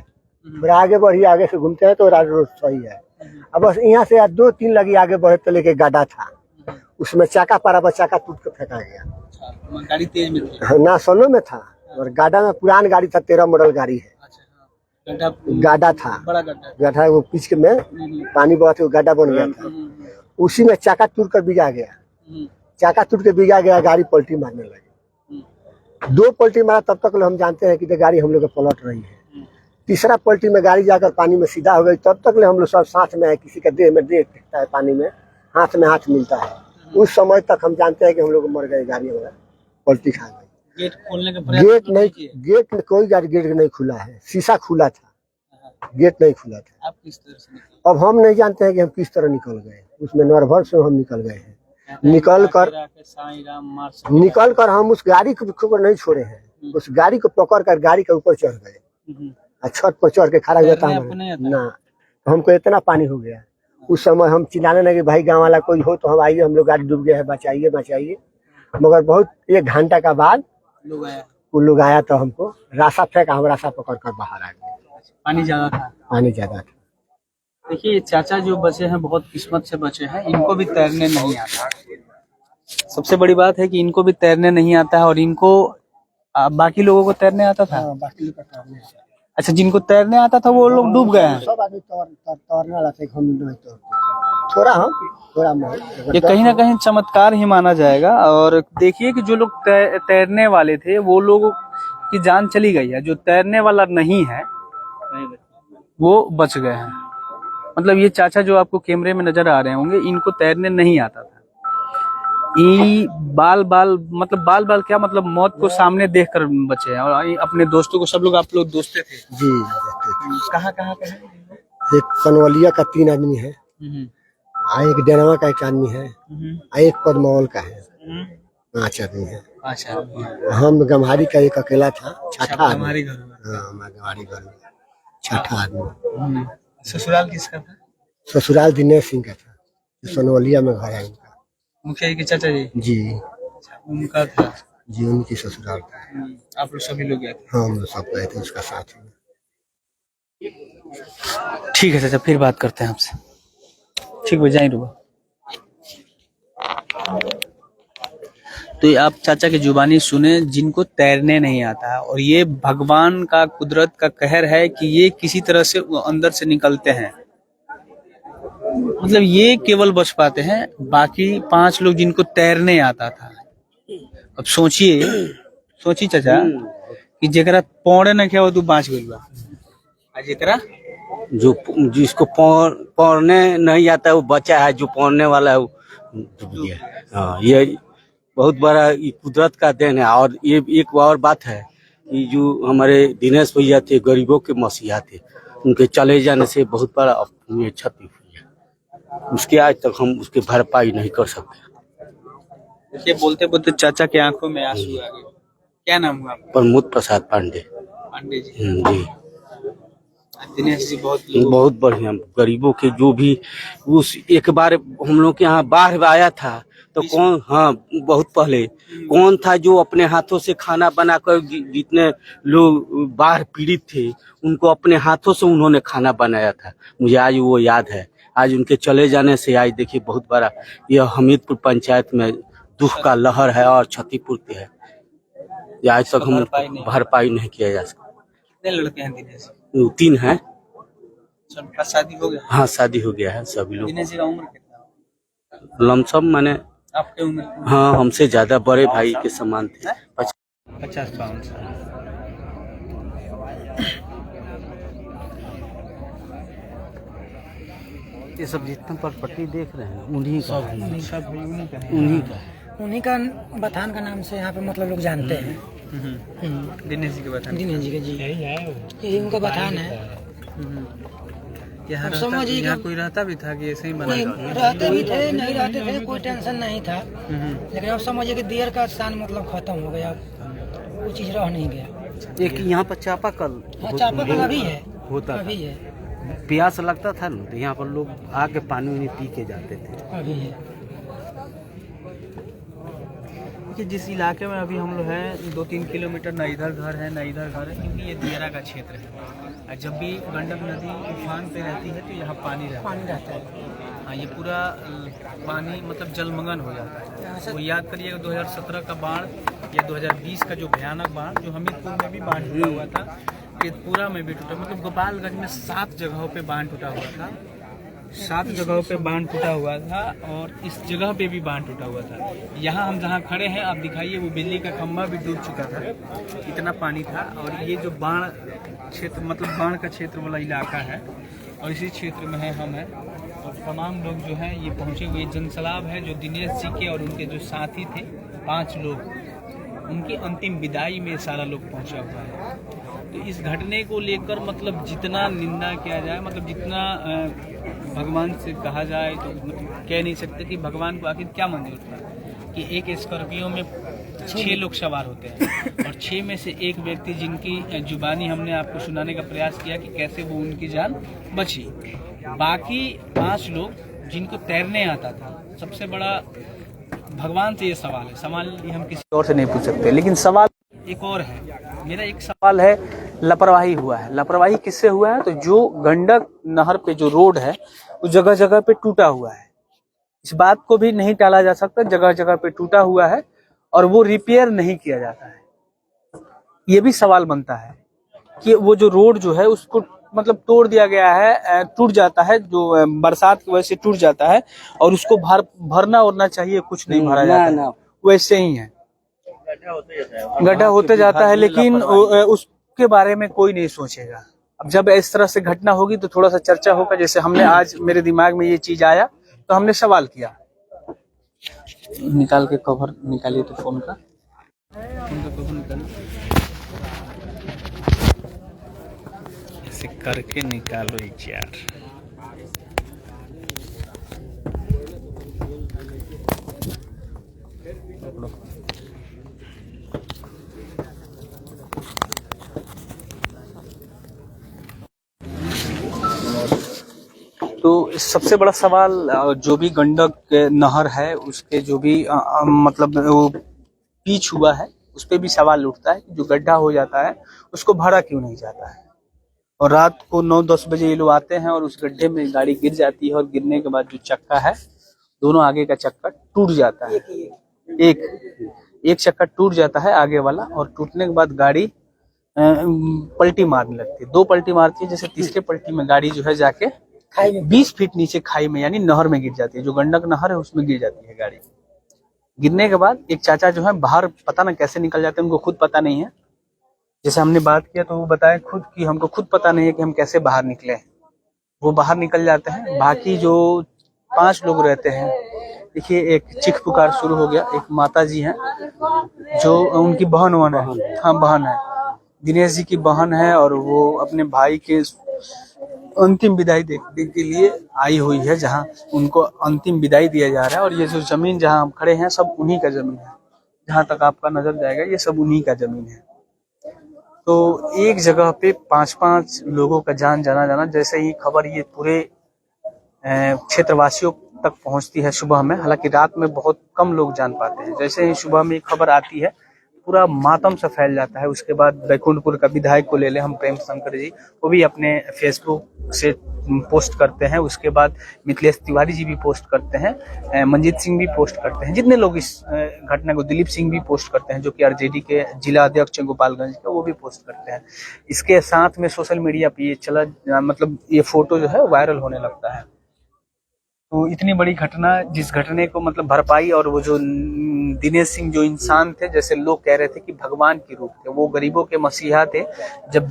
Speaker 8: फिर आगे बढ़ी, आगे से घूमते हैं तो रोड सही है। अब बस यहाँ से 2-3 लगी आगे बढ़े तो लेके गाड़ा था, उसमें चाका पड़ा, बस चाका टूट के फेंका गया।
Speaker 3: गाड़ी तेज में थी?
Speaker 8: ना स्लो में था, और गाड़ा में पुरान गाड़ी था, 13 मॉडल गाड़ी है,
Speaker 3: गड्ढा
Speaker 8: गाड़ा था,
Speaker 3: बड़ा गड्ढा।
Speaker 8: गड्ढा वो पिच में पानी बहुत गड्ढा बन गया था, उसी में चाका टूट कर बिगा गया, चाका टूट के बिगा गया, गाड़ी पलटी मारने लगी। 2 पलटी मारा तब तक हम जानते हैं कि ये गाड़ी हम लोग पलट रही है। तीसरा पलटी में गाड़ी जाकर पानी में सीधा हो गई, तब तक हम लोग सब साथ में है, किसी का देह में देह दिखता है, पानी में हाथ मिलता है। उस समय तक हम जानते हैं कि हम लोग मर गए, गाड़ी वगैरह पलटी खा गई।
Speaker 3: गेट खोलने का प्रयास
Speaker 8: गेट कोई गाड़ी गेट नहीं खुला है, शीशा खुला था, गेट नहीं खुला था।
Speaker 3: आप किस तरह से
Speaker 8: अब हम नहीं जानते हैं कि हम किस तरह निकल गए, उसमें नर्वस से हम निकल गए हैं। निकल कर हम उस गाड़ी को नहीं छोड़े हैं, उस गाड़ी को पकड़ कर गाड़ी के ऊपर चढ़ गए, छत पर चढ़ के खड़ा हुआ था ना, तो हमको इतना पानी हो गया। उस समय हम चिल्लाने लगे, भाई गांव वाला कोई हो तो हम आइए, हम लोग गाड़ी डूब गया है, बचाइए बचाइए। मगर बहुत 1 घंटा का बाद वो लोग आया तो हमको रास्ता फेंका, हम रास्ता पकड़ कर बाहर आ गए।
Speaker 3: पानी ज्यादा था।
Speaker 8: पानी ज्यादा था।
Speaker 3: देखिए ये चाचा जो बचे हैं बहुत किस्मत से बचे हैं, इनको भी तैरने नहीं आता। सबसे बड़ी बात है कि इनको भी तैरने नहीं आता है, और इनको बाकी लोगों को तैरने आता था।
Speaker 8: बाकी लोग का तैरने आता।
Speaker 3: अच्छा, जिनको तैरने आता था वो लोग डूब गए हैं।
Speaker 8: सब आदमी तैरने वाला थे, हम नहीं थोड़ा
Speaker 3: ये कहीं ना कहीं चमत्कार ही माना जाएगा। और देखिए कि जो लोग तैरने वाले थे वो लोगों की जान चली गई है, जो तैरने वाला नहीं है वो बच गए हैं। मतलब ये चाचा जो आपको कैमरे में नजर आ रहे होंगे, इनको तैरने नहीं आता था। बाल बाल क्या मतलब मौत को सामने देखकर बचे हैं। और अपने दोस्तों को, सब लोग आप लोग दोस्ते थे
Speaker 8: जी।
Speaker 3: कहाँ के हैं?
Speaker 8: एक सनवलिया का 3 आदमी है, एक डेनवा का 1 आदमी है, एक पदमौल का है, 5 आदमी है।
Speaker 3: अच्छा,
Speaker 8: हम गम्हारी का एक अकेला था, छठा आदमी।
Speaker 3: हमारे घर में
Speaker 8: गम्हारी घर में छठा आदमी।
Speaker 3: ससुराल किसका था?
Speaker 8: ससुराल दिनेश सिंह का था, सनवलिया में घर है उनका।
Speaker 3: मुखिया जी के चाचा जी?
Speaker 8: जी
Speaker 3: उनका था
Speaker 8: जी, उनकी ससुराल था।
Speaker 3: आप लोग सभी लोग गए थे?
Speaker 8: हाँ, हम लोग सब गए थे उसका साथ में।
Speaker 3: ठीक है चाचा, फिर बात करते हैं आपसे। ठीक है, जाए रुको। तो आप चाचा की जुबानी सुने, जिनको तैरने नहीं आता है, और ये भगवान का, कुदरत का कहर है कि ये किसी तरह से अंदर से निकलते हैं। मतलब ये केवल बच पाते हैं, बाकी 5 लोग जिनको तैरने आता था। अब सोचिए चाचा कि जेकरा पौड़े न क्या हो तो बाँच गइल बा, जेकरा
Speaker 9: जिसको पौड़ने नहीं आता है वो बचा है, जो पौड़ने वाला है वो डूब गया। हाँ, ये बहुत बड़ा कुदरत का देन है। और ये एक और बात है कि जो हमारे दिनेश भैया थे, गरीबों के मसीहा थे, उनके चले जाने से बहुत बड़ा अपनी क्षति हुई है, उसके आज तक हम उसकी भरपाई नहीं कर सकते।
Speaker 3: देखिए बोलते बोलते चाचा के आंखों में आंसू आ गए। क्या नाम हुआ आपका?
Speaker 9: प्रमोद प्रसाद पांडे
Speaker 3: जी।
Speaker 9: जी।
Speaker 3: दिनेश जी
Speaker 9: बहुत बढ़िया, गरीबों के जो भी, उस एक बार हम लोग के यहाँ बाढ़ आया था तो कौन, हाँ बहुत पहले, कौन था जो अपने हाथों से खाना बनाकर, जितने लोग बाढ़ पीड़ित थे उनको अपने हाथों से उन्होंने खाना बनाया था। मुझे आज वो याद है। आज उनके चले जाने से आज देखिए बहुत बड़ा यह हमीदपुर पंचायत में दुख का लहर है और क्षतिपूर्ति है। आज तक हम भरपाई नहीं किया जा सकता।
Speaker 3: कितने लड़के हैं दिनेश?
Speaker 9: 3 हैं।
Speaker 3: सबका शादी हो गया?
Speaker 9: हाँ, शादी हो गया है सभी लोग।
Speaker 3: दिनेश जी का उम्र कितना?
Speaker 9: लमसम माने
Speaker 3: आपके उम्र?
Speaker 9: हाँ, हमसे ज्यादा बड़े भाई के समान थे।
Speaker 3: 50-52 साल।
Speaker 9: ये सब जितना प्रॉपर्टी देख रहे हैं उन्हीं का है।
Speaker 10: उन्हीं का बथान का नाम से यहाँ पे मतलब लोग जानते हैं।
Speaker 3: दिनेश जी के बथान?
Speaker 10: दिनेश जी के जी, यही उनका बथान है।
Speaker 3: यहाँ कोई रहता भी था कि ऐसे ही बना?
Speaker 10: रहते भी थे, नहीं रहते थे, कोई टेंशन नहीं था। लेकिन अब समझिए कि देर का स्थान मतलब खत्म हो गया, वो चीज रह नहीं गया।
Speaker 9: एक यहाँ पर चापाकल,
Speaker 10: चापाकल अभी है,
Speaker 9: होता
Speaker 10: अभी है,
Speaker 9: प्यास लगता था ना तो यहाँ पर लोग आके पानी पी के जाते थे।
Speaker 10: अभी है।
Speaker 3: कि जिस इलाके में अभी हम लोग हैं 2-3 किलोमीटर न इधर घर है न इधर घर है, क्योंकि ये दियारा का क्षेत्र है। जब भी गंडक नदी उफान पे रहती है तो यहाँ पानी रहता है। हाँ, ये पूरा पानी मतलब जलमग्न हो जाता है। वो याद करिएगा 2017 का बाढ़ या 2020 का जो भयानक बाढ़, जो हमीरपुर में भी बाढ़ टूटा हुआ था, केतपुरा में भी टूटा, मतलब गोपालगंज में 7 जगहों पे बांध टूटा हुआ था। 7 जगहों पे बांध टूटा हुआ था और इस जगह पे भी बांध टूटा हुआ था। यहाँ हम जहाँ खड़े हैं आप दिखाइए, वो बिजली का खंभा भी डूब चुका था, इतना पानी था। और ये जो बाढ़ क्षेत्र मतलब बाढ़ का क्षेत्र वाला इलाका है और इसी क्षेत्र में है हम हैं। और तमाम लोग जो हैं ये पहुँचे हुए। जनसैलाब है जो दिनेश जी के और उनके जो साथी थे 5 लोग, उनकी अंतिम विदाई में सारा लोग पहुँचा हुआ है। तो इस घटने को लेकर मतलब जितना निंदा किया जाए, मतलब जितना भगवान से कहा जाए तो मतलब कह नहीं सकते कि भगवान को आखिर क्या मंजूर था कि एक स्कॉर्पियो में 6 लोग सवार होते हैं और 6 में से एक व्यक्ति जिनकी जुबानी हमने आपको सुनाने का प्रयास किया कि कैसे वो उनकी जान बची। बाकी 5 लोग जिनको तैरने आता था। सबसे बड़ा भगवान से ये सवाल है, सवाल ये हम किसी
Speaker 1: और से नहीं पूछ सकते, लेकिन सवाल
Speaker 3: एक और है।
Speaker 1: मेरा एक सवाल है, लापरवाही हुआ है। लापरवाही किससे हुआ है? तो जो गंडक नहर पे जो रोड है वो जगह जगह पे टूटा हुआ है। इस बात को भी नहीं टाला जा सकता, जगह जगह पे टूटा हुआ है और वो रिपेयर नहीं किया जाता है। ये भी सवाल बनता है कि वो जो रोड जो है उसको मतलब तोड़ दिया गया है, टूट जाता है, जो बरसात की वजह से टूट जाता है और उसको भरना उड़ना चाहिए, कुछ नहीं भरा जाता है, वैसे ही है, गड्ढा होते जाता है, लेकिन उसके बारे में कोई नहीं सोचेगा। अब जब इस तरह से घटना होगी तो थोड़ा सा चर्चा होगा। जैसे हमने आज मेरे दिमाग में ये चीज आया तो हमने सवाल किया। निकाल के कवर निकालिए तो फोन का कवर निकालिए,
Speaker 3: ऐसे करके निकालो यार।
Speaker 1: तो सबसे बड़ा सवाल जो भी गंडक नहर है उसके जो भी मतलब वो पीच हुआ है उस पर भी सवाल उठता है कि जो गड्ढा हो जाता है उसको भरा क्यों नहीं जाता है। और रात को 9-10 बजे ये लोग आते हैं और उस गड्ढे में गाड़ी गिर जाती है और गिरने के बाद जो चक्का है, दोनों आगे का चक्का टूट जाता है। एक चक्का टूट जाता है आगे वाला, और टूटने के बाद गाड़ी पलटी मारने लगती है। 2 पलटी मारती है, जैसे तीसरे पलटी में गाड़ी जो है जाके 20 फीट नीचे खाई में यानी नहर में गिर जाती है। जो गंडक नहर है उसमें गिर जाती है गाड़ी। गिरने के बाद एक चाचा जो है बाहर पता ना कैसे निकल जाते हैं, उनको खुद पता नहीं है। जैसे हमने बात किया तो वो बताए खुद कि हमको खुद पता नहीं है कि हम कैसे बाहर निकले। वो बाहर निकल जाते हैं। बाकी जो 5 लोग रहते हैं, देखिए एक चीख पुकार शुरू हो गया। एक माता जी हैं जो उनकी बहन है, हाँ बहन है, दिनेश जी की बहन है, और वो अपने भाई के अंतिम विदाई देखने के लिए आई हुई है, जहां उनको अंतिम विदाई दिया जा रहा है। और ये जो जमीन जहां हम खड़े हैं सब उन्हीं का जमीन है, जहां तक आपका नजर जाएगा ये सब उन्हीं का जमीन है। तो एक जगह पे 5-5 लोगों का जान जाना, जैसे ही खबर ये पूरे क्षेत्रवासियों तक पहुंचती है सुबह में, हालांकि रात में बहुत कम लोग जान पाते हैं। जैसे ही सुबह में खबर आती है पूरा मातम से फैल जाता है। उसके बाद बैकुंठपुर का विधायक को ले ले हम, प्रेम शंकर जी, वो भी अपने फेसबुक से पोस्ट करते हैं। उसके बाद मिथिलेश तिवारी जी भी पोस्ट करते हैं, मंजीत सिंह भी पोस्ट करते हैं, जितने लोग इस घटना को, दिलीप सिंह भी पोस्ट करते हैं जो कि आरजेडी के जिला अध्यक्ष गोपालगंज के, वो भी पोस्ट करते हैं। इसके साथ में सोशल मीडिया पे ये चला, मतलब ये फोटो जो है वायरल होने लगता है। तो इतनी बड़ी घटना, जिस घटने को मतलब भरपाई, और वो जो दिनेश सिंह जो इंसान थे, जैसे लोग कह रहे थे कि भगवान के रूप थे, वो गरीबों के मसीहा थे। जब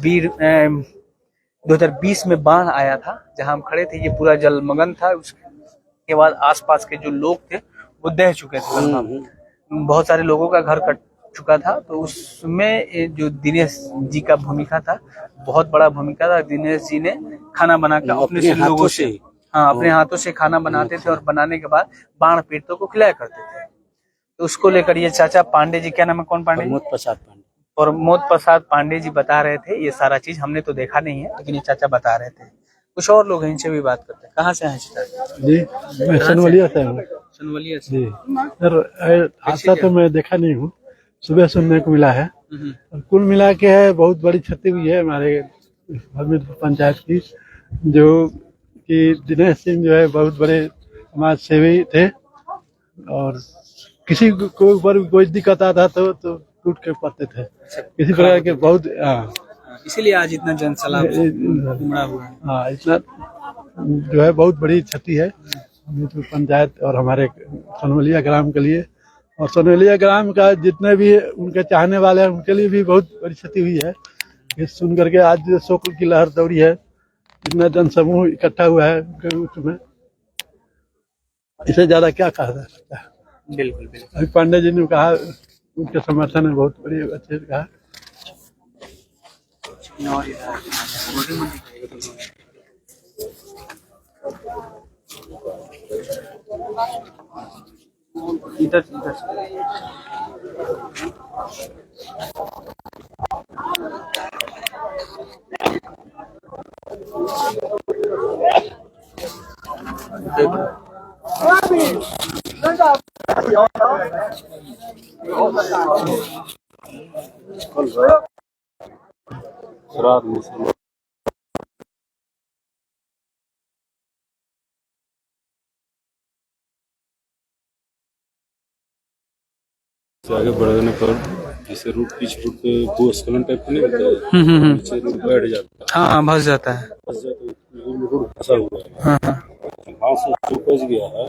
Speaker 1: 2020 में बाढ़ आया था, जहां हम खड़े थे, ये पूरा जलमग्न था। उसके बाद आसपास के जो लोग थे वो दह चुके थे, बहुत सारे लोगों का घर कट चुका था। तो उसमें जो दिनेश जी का भूमिका था, बहुत बड़ा भूमिका था। दिनेश जी ने खाना बनाकर अपने लोगों से, हाँ, अपने हाथों से खाना बनाते थे और बनाने के बाद बाढ़ पीड़ितों को खिलाया करते थे। तो उसको लेकर ये चाचा पांडे जी, क्या नाम है, कौन पांडे? प्रमोद प्रसाद पांडे जी बता रहे थे ये सारा चीज। हमने तो देखा नहीं है, लेकिन ये चाचा बता रहे थे। कुछ और लोग हैं, इनसे भी बात करते हैं। कहाँ से हैं चाचा
Speaker 11: जी? मैं सनवलिया से हूँ।
Speaker 1: सनवलिया से
Speaker 11: जी सर, हादसा तो मैं देखा नहीं हूँ, सुबह सुनने को मिला है। कुल मिला के है बहुत बड़ी क्षति हुई है हमारे हमीरपुर पंचायत की, जो कि दिनेश सिंह जो है बहुत बड़े समाज सेवी थे और किसी को ऊपर कोई दिक्कत आता तो टूट के पड़ते थे। किसी प्रकार के बहुत
Speaker 3: इसीलिए आज इतना जनसैलाब उमड़ा हुआ है।
Speaker 11: हाँ, इतना जो है बहुत बड़ी क्षति है तो पंचायत और हमारे सोनवलिया ग्राम के लिए, और सोनवलिया ग्राम का जितने भी उनके चाहने वाले हैं उनके लिए भी बहुत बड़ी क्षति हुई है। ये सुन करके आज शोक की लहर दौड़ी है, इतना जनसमूह इकट्ठा हुआ है उसमें, इससे ज्यादा क्या कहा जा सकता है।
Speaker 3: बिल्कुल बिल्कुल।
Speaker 11: अभी पांडे जी ने कहा, उनके समर्थन में बहुत बड़ी अच्छे से कहा।
Speaker 3: इधर
Speaker 12: से आगे बढ़ने पर जैसे रूट पिच रूट पे भूस्खलन टाइप का नहीं होता है, नीचे रूट बैठ जाता है।
Speaker 3: हाँ धस जाता है।
Speaker 12: फंस जाता है, रूट फंसा हुआ है।
Speaker 3: हाँ
Speaker 12: वहाँ से जो फंस गया है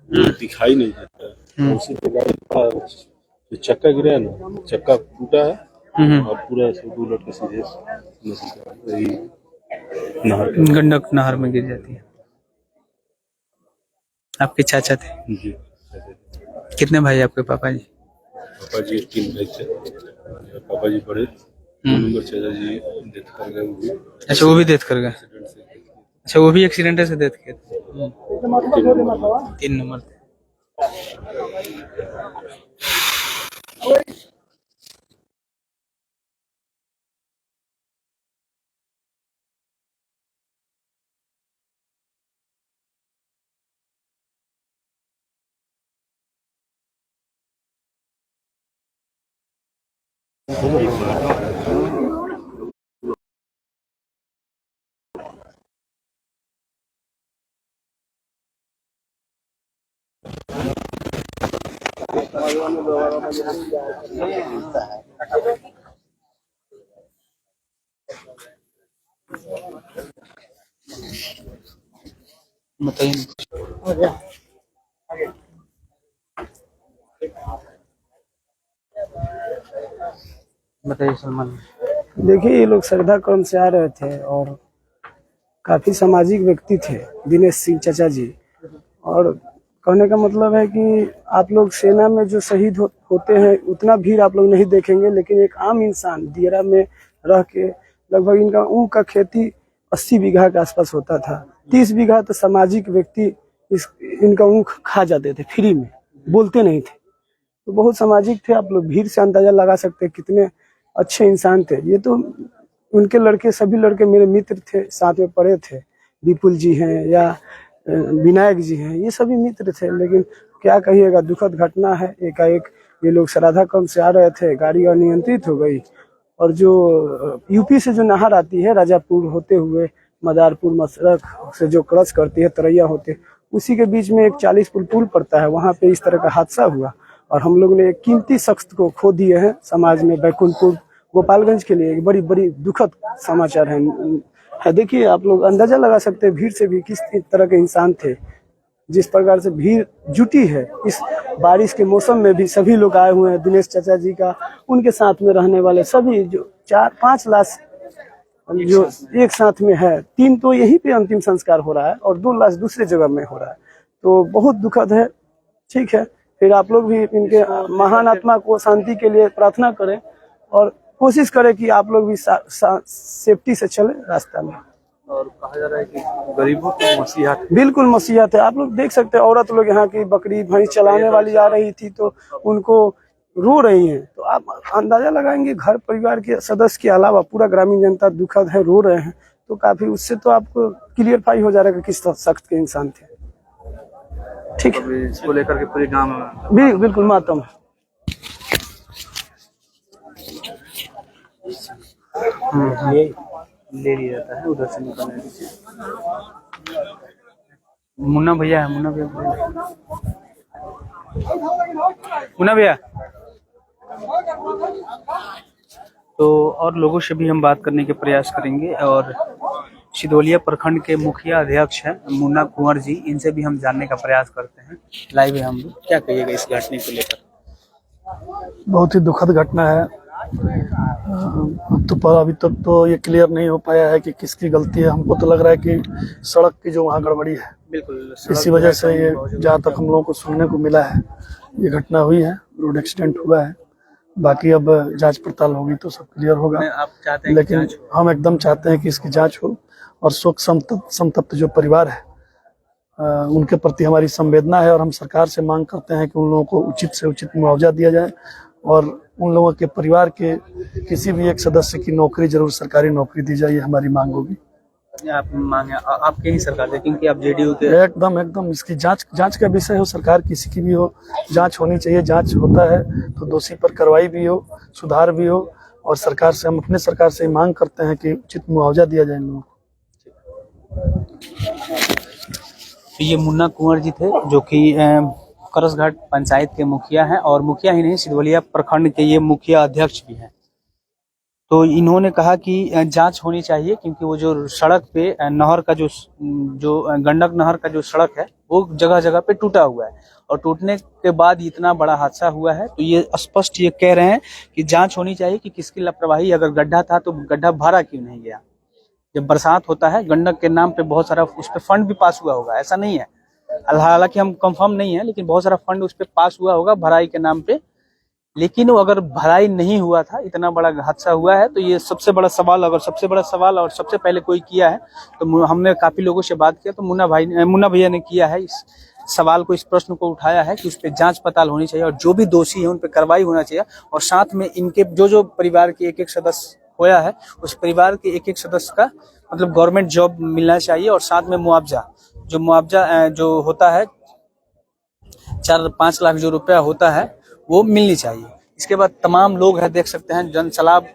Speaker 12: वो दिखाई नहीं देता है। उसी पे गाड़ी का जो चक्का गिरा है ना, चक्का टूटा है और पूरा ऐसे दो लट के सीधे
Speaker 3: गंडक नहर में गिर जाती है। आपके चाचा थे
Speaker 12: जी।
Speaker 3: कितने भाई आपके पापा जी?
Speaker 12: पापा जी 3 भाई थे। पापा जी बड़े, 2 नंबर चाचा जी डेथ कर गए। वो भी
Speaker 3: अच्छा, वो भी डेथ कर गए। अच्छा, वो भी एक्सीडेंट से डेथ किए थे। 3 नंबर थे। बताइए सलमान।
Speaker 1: देखिए, ये लोग श्रद्धा क्रम से आ रहे थे और काफी सामाजिक व्यक्ति थे दिनेश सिंह चाचा जी। और कहने का मतलब है कि आप लोग सेना में जो शहीद होते हैं उतना भीड़ आप लोग नहीं देखेंगे, लेकिन एक आम इंसान दियरा में रह के लगभग इनका ऊख का खेती 80 बीघा के आसपास होता था। 30 बीघा तो सामाजिक व्यक्ति इनका ऊख खा जाते थे फ्री में, बोलते नहीं थे। तो बहुत सामाजिक थे। आप लोग भीड़ से अंदाजा लगा सकते हैं कितने अच्छे इंसान थे। ये तो उनके लड़के, सभी लड़के मेरे मित्र थे, साथ में पढ़े थे। विपुल जी हैं या विनायक जी हैं, ये सभी मित्र थे। लेकिन क्या कहिएगा, दुखद घटना है। एकाएक ये लोग श्राद्धा क्रम से आ रहे थे, गाड़ी अनियंत्रित हो गई और जो यूपी से जो नहर आती है राजापुर होते हुए मदारपुर मसरख से जो क्रॉस करती है तरैया होते, उसी के बीच में एक 40 फुट पुल पड़ता है। वहाँ पे इस तरह का हादसा हुआ और हम लोग ने एक कीमती शख्स को खो दिए हैं समाज में। बैकुंठपुर गोपालगंज के लिए एक बड़ी बड़ी दुखद समाचार है। देखिए, आप लोग अंदाजा लगा सकते हैं भीड़ से भी किस तरह के इंसान थे। जिस प्रकार से भीड़ जुटी है इस बारिश के मौसम में भी, सभी लोग आए हुए हैं। दिनेश चाचा जी का, उनके साथ में रहने वाले सभी जो 4-5 लाश जो एक साथ में है, 3 तो यहीं पे अंतिम संस्कार हो रहा है और 2 लाश दूसरे जगह में हो रहा है। तो बहुत दुखद है। ठीक है, फिर आप लोग भी इनके महान आत्मा को शांति के लिए प्रार्थना करें और कोशिश करें कि आप लोग भी सेफ्टी से चले रास्ता में।
Speaker 3: और कहा जा रहा है कि गरीबों को मसीहा,
Speaker 1: बिल्कुल मसीहत है। आप लोग देख सकते हैं, औरत लोग यहाँ की बकरी भैंस चलाने वाली आ रही थी तो उनको रो रही हैं। तो आप अंदाजा लगाएंगे, घर परिवार के सदस्य के अलावा पूरा ग्रामीण जनता दुखद है, रो रहे हैं। तो काफी उससे तो आपको क्लियरफाई हो जा रहा है कि किस सख्त के इंसान थे। ठीक है,
Speaker 3: इसको लेकर के पूरे गांव में
Speaker 1: बिल्कुल मातम है।
Speaker 3: ये ले लिया जाता है, उधर से निकलने दीजिए। मुन्ना भैया है, मुन्ना भैया। तो और लोगों से भी हम बात करने के प्रयास करेंगे और सिदोलिया प्रखंड के मुखिया अध्यक्ष हैं मुन्ना कुंवर जी, इनसे भी हम जानने का प्रयास करते हैं। लाइव है हम लोग, क्या कहिएगा इस घटने को लेकर?
Speaker 11: बहुत ही दुखद घटना है। तो पर अभी तक तो ये क्लियर नहीं हो पाया है कि किसकी गलती है। हमको तो लग रहा है कि सड़क की जो वहाँ गड़बड़ी है,
Speaker 3: बिल्कुल
Speaker 11: इसी वजह से ये जहाँ तक हम लोगों को सुनने को मिला है ये घटना हुई है, रोड एक्सीडेंट हुआ है। बाकी अब जांच पड़ताल होगी तो सब क्लियर होगा।
Speaker 3: आप चाहते हैं
Speaker 11: लेकिन हम एकदम चाहते हैं कि इसकी जांच हो और शोक संतप्त जो परिवार है उनके प्रति हमारी संवेदना है और हम सरकार से मांग करते हैं कि उन लोगों को उचित से उचित मुआवजा दिया जाए और उन लोगों के परिवार के किसी भी एक सदस्य की नौकरी, जरूर सरकारी नौकरी दी जाए, ये हमारी मांग होगी।
Speaker 3: आप मांगे आपके ही सरकार से, क्योंकि आप जेडीयू के।
Speaker 11: एकदम इसकी जांच का विषय हो, सरकार किसी की भी हो, जांच होनी चाहिए। जांच होता है तो दोषी पर कार्रवाई भी हो, सुधार भी हो और सरकार से हम अपने सरकार से मांग करते हैं कि उचित मुआवजा दिया जाए इन लोगों को।
Speaker 3: तो ये मुन्ना कुंवर जी थे जो कि करसघाट पंचायत के मुखिया हैं और मुखिया ही नहीं, सिदोलिया प्रखंड के ये मुखिया अध्यक्ष भी हैं। तो इन्होंने कहा कि जांच होनी चाहिए क्योंकि वो जो सड़क पे नहर का जो गंडक नहर का जो सड़क है वो जगह जगह पे टूटा हुआ है और टूटने के बाद इतना बड़ा हादसा हुआ है। तो ये स्पष्ट ये कह रहे हैं कि जांच होनी चाहिए कि किसकी लापरवाही, अगर गड्ढा था तो गड्ढा भरा क्यों नहीं गया। जब बरसात होता है गंडक के नाम पे बहुत सारा उस पर फंड भी पास हुआ होगा, ऐसा नहीं है, हालांकि हम कंफर्म नहीं है, लेकिन बहुत सारा फंड उस पर पास हुआ होगा भराई के नाम पे। लेकिन वो अगर भराई नहीं हुआ था, इतना बड़ा हादसा हुआ है, तो ये सबसे बड़ा सवाल, अगर सबसे बड़ा सवाल और सबसे पहले कोई किया है तो हमने काफी लोगों से बात किया तो मुन्ना भैया ने किया है इस सवाल को, इस प्रश्न को उठाया है कि उस पर जांच पड़ताल होनी चाहिए और जो भी दोषी है उन पर कार्रवाई होना चाहिए और साथ में इनके जो परिवार के एक सदस्य खोया है उस परिवार के एक सदस्य का मतलब गवर्नमेंट जॉब मिलना चाहिए और साथ में मुआवजा जो होता है 4-5 लाख जो रुपया होता है वो मिलनी चाहिए। इसके बाद तमाम लोग हैं, देख सकते हैं जनसैलाब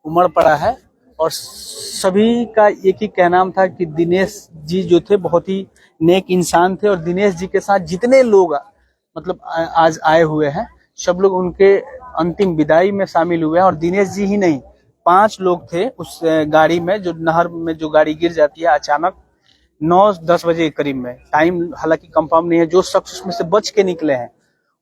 Speaker 3: उमड़ पड़ा है और सभी का एक ही कहना था कि दिनेश जी जो थे बहुत ही नेक इंसान थे और दिनेश जी के साथ जितने लोग मतलब आज आए हुए हैं सब लोग उनके अंतिम विदाई में शामिल हुए हैं और दिनेश जी ही नहीं 5 लोग थे उस गाड़ी में, जो नहर में जो गाड़ी गिर जाती है अचानक 9-10 बजे के करीब में, टाइम हालांकि कंफर्म नहीं है। जो शख्स उसमें से बच के निकले हैं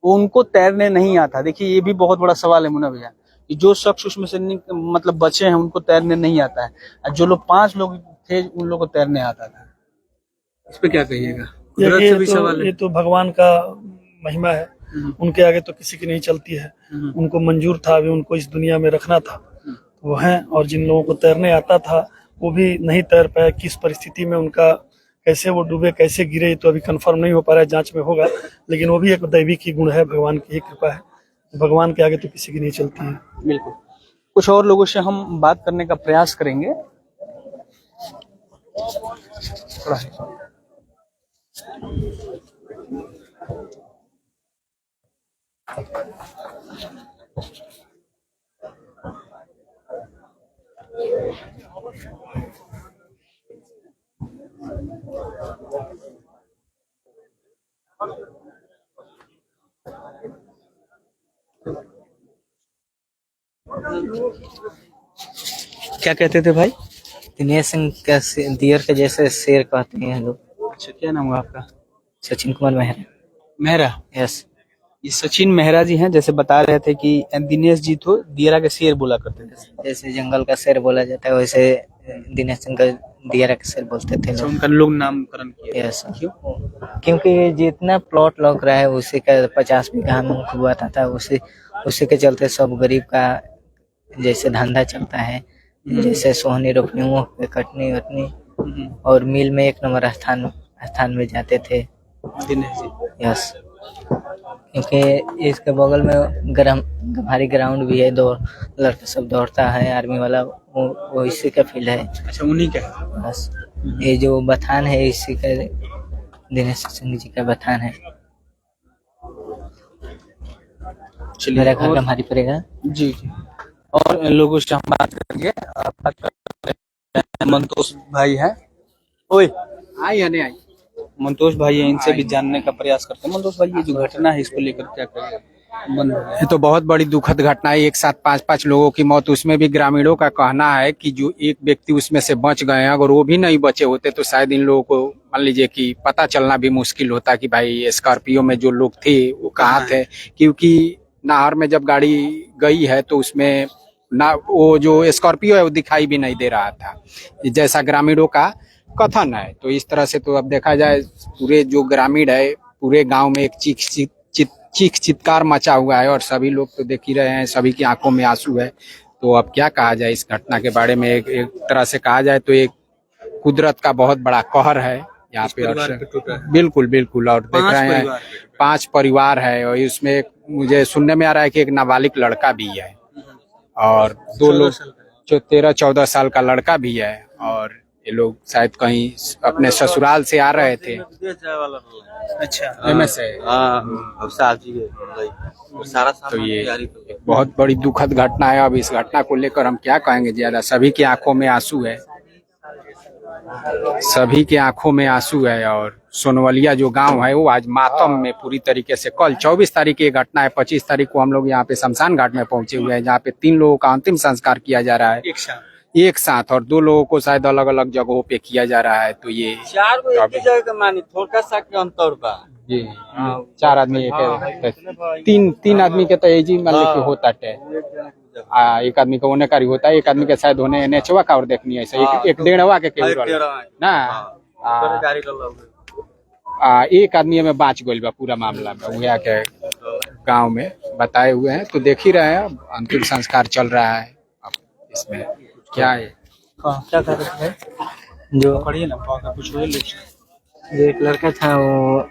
Speaker 3: वो उनको तैरने नहीं आता। देखिए ये भी बहुत बड़ा सवाल है मुन्ना भैया कि जो शख्स उसमें से मतलब बचे हैं उनको तैरने नहीं आता है और जो लोग 5 लोग थे उन लोगों को तैरने आता था। इस पे क्या कहिएगा?
Speaker 11: ये तो भगवान का महिमा है, उनके आगे तो किसी की नहीं चलती है। उनको मंजूर था अभी उनको इस दुनिया में रखना था तो वो हैं, और जिन लोगों को तैरने आता था वो भी नहीं तैर पाए। किस परिस्थिति में उनका, कैसे वो डूबे, कैसे गिरे, तो अभी कंफर्म नहीं हो पा रहा है, जांच में होगा। लेकिन वो भी एक दैवी की गुण है, भगवान की ही कृपा है, भगवान के आगे तो किसी की नहीं चलती है।
Speaker 3: बिल्कुल। कुछ और लोगों से हम बात करने का प्रयास करेंगे। क्या कहते थे भाई?
Speaker 7: दिनेश सिंह का दियर के जैसे शेर कहते हैं लोग।
Speaker 3: अच्छा, क्या नाम हुआ आपका?
Speaker 7: सचिन कुमार
Speaker 3: मेहरा।
Speaker 7: यस,
Speaker 3: ये सचिन मेहरा जी हैं, जैसे बता रहे थे कि दिनेश जी तो दियरा के शेर बोला करते थे।
Speaker 7: जैसे जंगल का शेर बोला जाता है वैसे दिनेश सिंह का दियरा का शेर बोलते थे।
Speaker 3: अच्छा, उनका लोग नामकरण किया।
Speaker 7: यस, क्योंकि जितना प्लॉट लग रहा है उसी का 50 बीघा में हुआ था, उसी के चलते सब गरीब का जैसे धंधा चलता है, जैसे सोहनी रोपनी, मुँह पे कटनी वटनी और मिल में 1 नंबर स्थान में जाते थे
Speaker 3: दिनेश जी।
Speaker 7: यस, क्योंकि इसके बगल में हमारी ग्राउंड भी है, लड़का सब दौड़ता है, आर्मी वाला वो इसी का फील्ड है।
Speaker 3: अच्छा, उन्हीं का है।
Speaker 7: बस ये जो बथान है इसी का, दिनेश सिंह जी का बथान है। मेरा घर हमारी पड़ेगा।
Speaker 3: जी जी। और लोगों से हम बात करेंगे। मंतोष भाई है। ओए,
Speaker 5: आई या नहीं आई?
Speaker 3: मंतोष भाई है, इनसे भी जानने का प्रयास करते हैं। मंतोष भाई, ये जो घटना है इसको लेकर क्या कहें?
Speaker 5: ये तो बहुत बड़ी दुखद घटना है। एक साथ 5-5 लोगों की मौत, उसमें भी ग्रामीणों का कहना है कि जो एक व्यक्ति उसमें से बच गए हैं, अगर वो भी नहीं बचे होते तो शायद इन लोगों को मान लीजिए कि पता चलना भी मुश्किल होता कि भाई स्कॉर्पियो में जो लोग थे वो कहाँ थे। क्योंकि नहर में जब गाड़ी गई है तो उसमें ना वो जो स्कॉर्पियो है वो दिखाई भी नहीं दे रहा था, जैसा ग्रामीणों का कथन है। तो इस तरह से तो अब देखा जाए पूरे जो ग्रामीण है, पूरे गांव में एक चीख चित्कार मचा हुआ है और सभी लोग तो देख ही रहे हैं, सभी की आंखों में आंसू है। तो अब क्या कहा जाए इस घटना के बारे में? एक तरह से कहा जाए तो एक कुदरत का बहुत बड़ा कहर है यहाँ पे। और बिल्कुल बिल्कुल, और देख रहे हैं 5 परिवार है और इसमें मुझे सुनने में आ रहा है कि एक नाबालिग लड़का भी है और 2 लोग 13-14 साल का लड़का भी है। और ये लोग शायद कहीं अपने ससुराल से आ रहे थे।
Speaker 3: अच्छा,
Speaker 5: तो ये बहुत बड़ी दुखद घटना है। अब इस घटना को लेकर हम क्या कहेंगे ज्यादा, सभी की आंखों में आंसू है, सभी की आंखों में आंसू है। और सोनवलिया जो गांव है वो आज मातम में पूरी तरीके से, कल 24 तारीख की घटना है, 25 तारीख को हम लोग यहाँ पे शमशान घाट में पहुंचे हुए हैं, जहाँ पे 3 लोगों का अंतिम संस्कार किया जा रहा है एक साथ, और 2 लोगों को शायद अलग अलग जगहों पे किया जा रहा है। तो ये
Speaker 9: 4 को एक ही जगह का मानी, थोड़ा सा के अंतर बा
Speaker 5: जी। 4 आदमी तीन आदमी के तो एजी मान ली होता है। एक आदमी का होने कार्य होता है, एक आदमी के शायद होने नेचवा का और देखनी है, एक 1.5 के ना। एक आदमी में बाँच गइल बा पूरा मामला में, वह के गाँव में बताए हुए हैं। तो देख ही रहे हैं, अंतिम संस्कार चल रहा है। अब इसमें क्या है,
Speaker 7: क्या कर रहे हैं? जो एक लड़का था, वो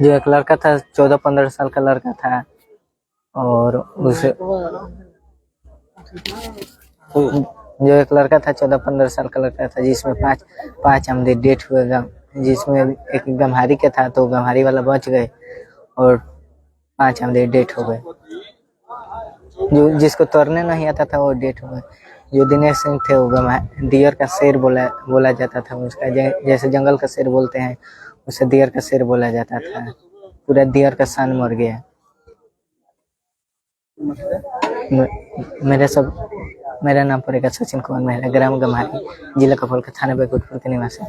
Speaker 7: जो एक लड़का था 14-15 साल का लड़का था, और उसे जो एक लड़का था 14-15 साल का लड़का था, जिसमें 5 आमदे डेथ हुए, जिसमें एक गम्हारी के था तो गम्हारी वाला बच गए और 5 आमदे डेथ हो गए। जो जिसको तोड़ने नहीं आता था वो डेथ हो गए। जो दिनेश सिंह थे वो डियर का शेर बोला जाता था उसका, जैसे जंगल का शेर बोलते हैं उसे डियर का शेर बोला जाता था। पूरा डियर का सान मर गया। मेरा नाम पड़ेगा सचिन कुमार महिला, ग्राम गम्हारी, जिला कपल का, थाना बैकुंठपुर के निवासी।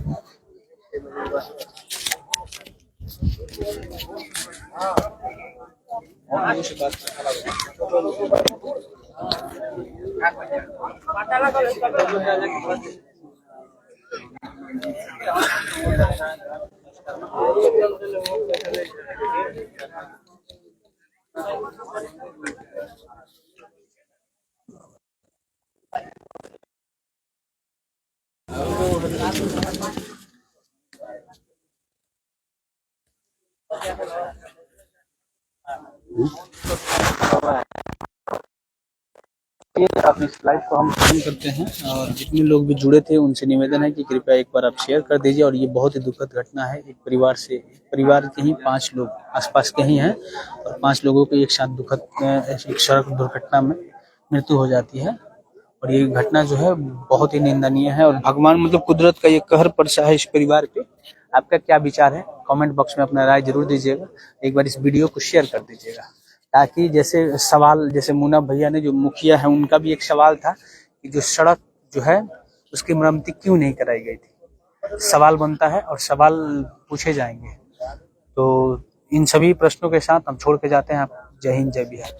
Speaker 3: अपनी लाइव को हम खत्म करते हैं और जितने लोग भी जुड़े थे उनसे निवेदन है कि कृपया एक बार आप शेयर कर दीजिए। और ये बहुत ही दुखद घटना है। एक परिवार के ही 5 लोग आसपास के ही हैं और 5 लोगों के एक साथ दुखद एक सड़क दुर्घटना में मृत्यु हो जाती है। और ये घटना जो है बहुत ही निंदनीय है और भगवान मतलब कुदरत का ये कहर परसा है इस परिवार पे। आपका क्या विचार है कमेंट बॉक्स में अपना राय जरूर दीजिएगा। एक बार इस वीडियो को शेयर कर दीजिएगा ताकि जैसे मुन्ना भैया ने जो मुखिया है उनका भी एक सवाल था कि जो सड़क जो है उसकी मरम्मती क्यों नहीं कराई गई थी। सवाल बनता है और सवाल पूछे जाएंगे। तो इन सभी प्रश्नों के साथ हम छोड़ के जाते हैं। जय हिंद, जय बिहार।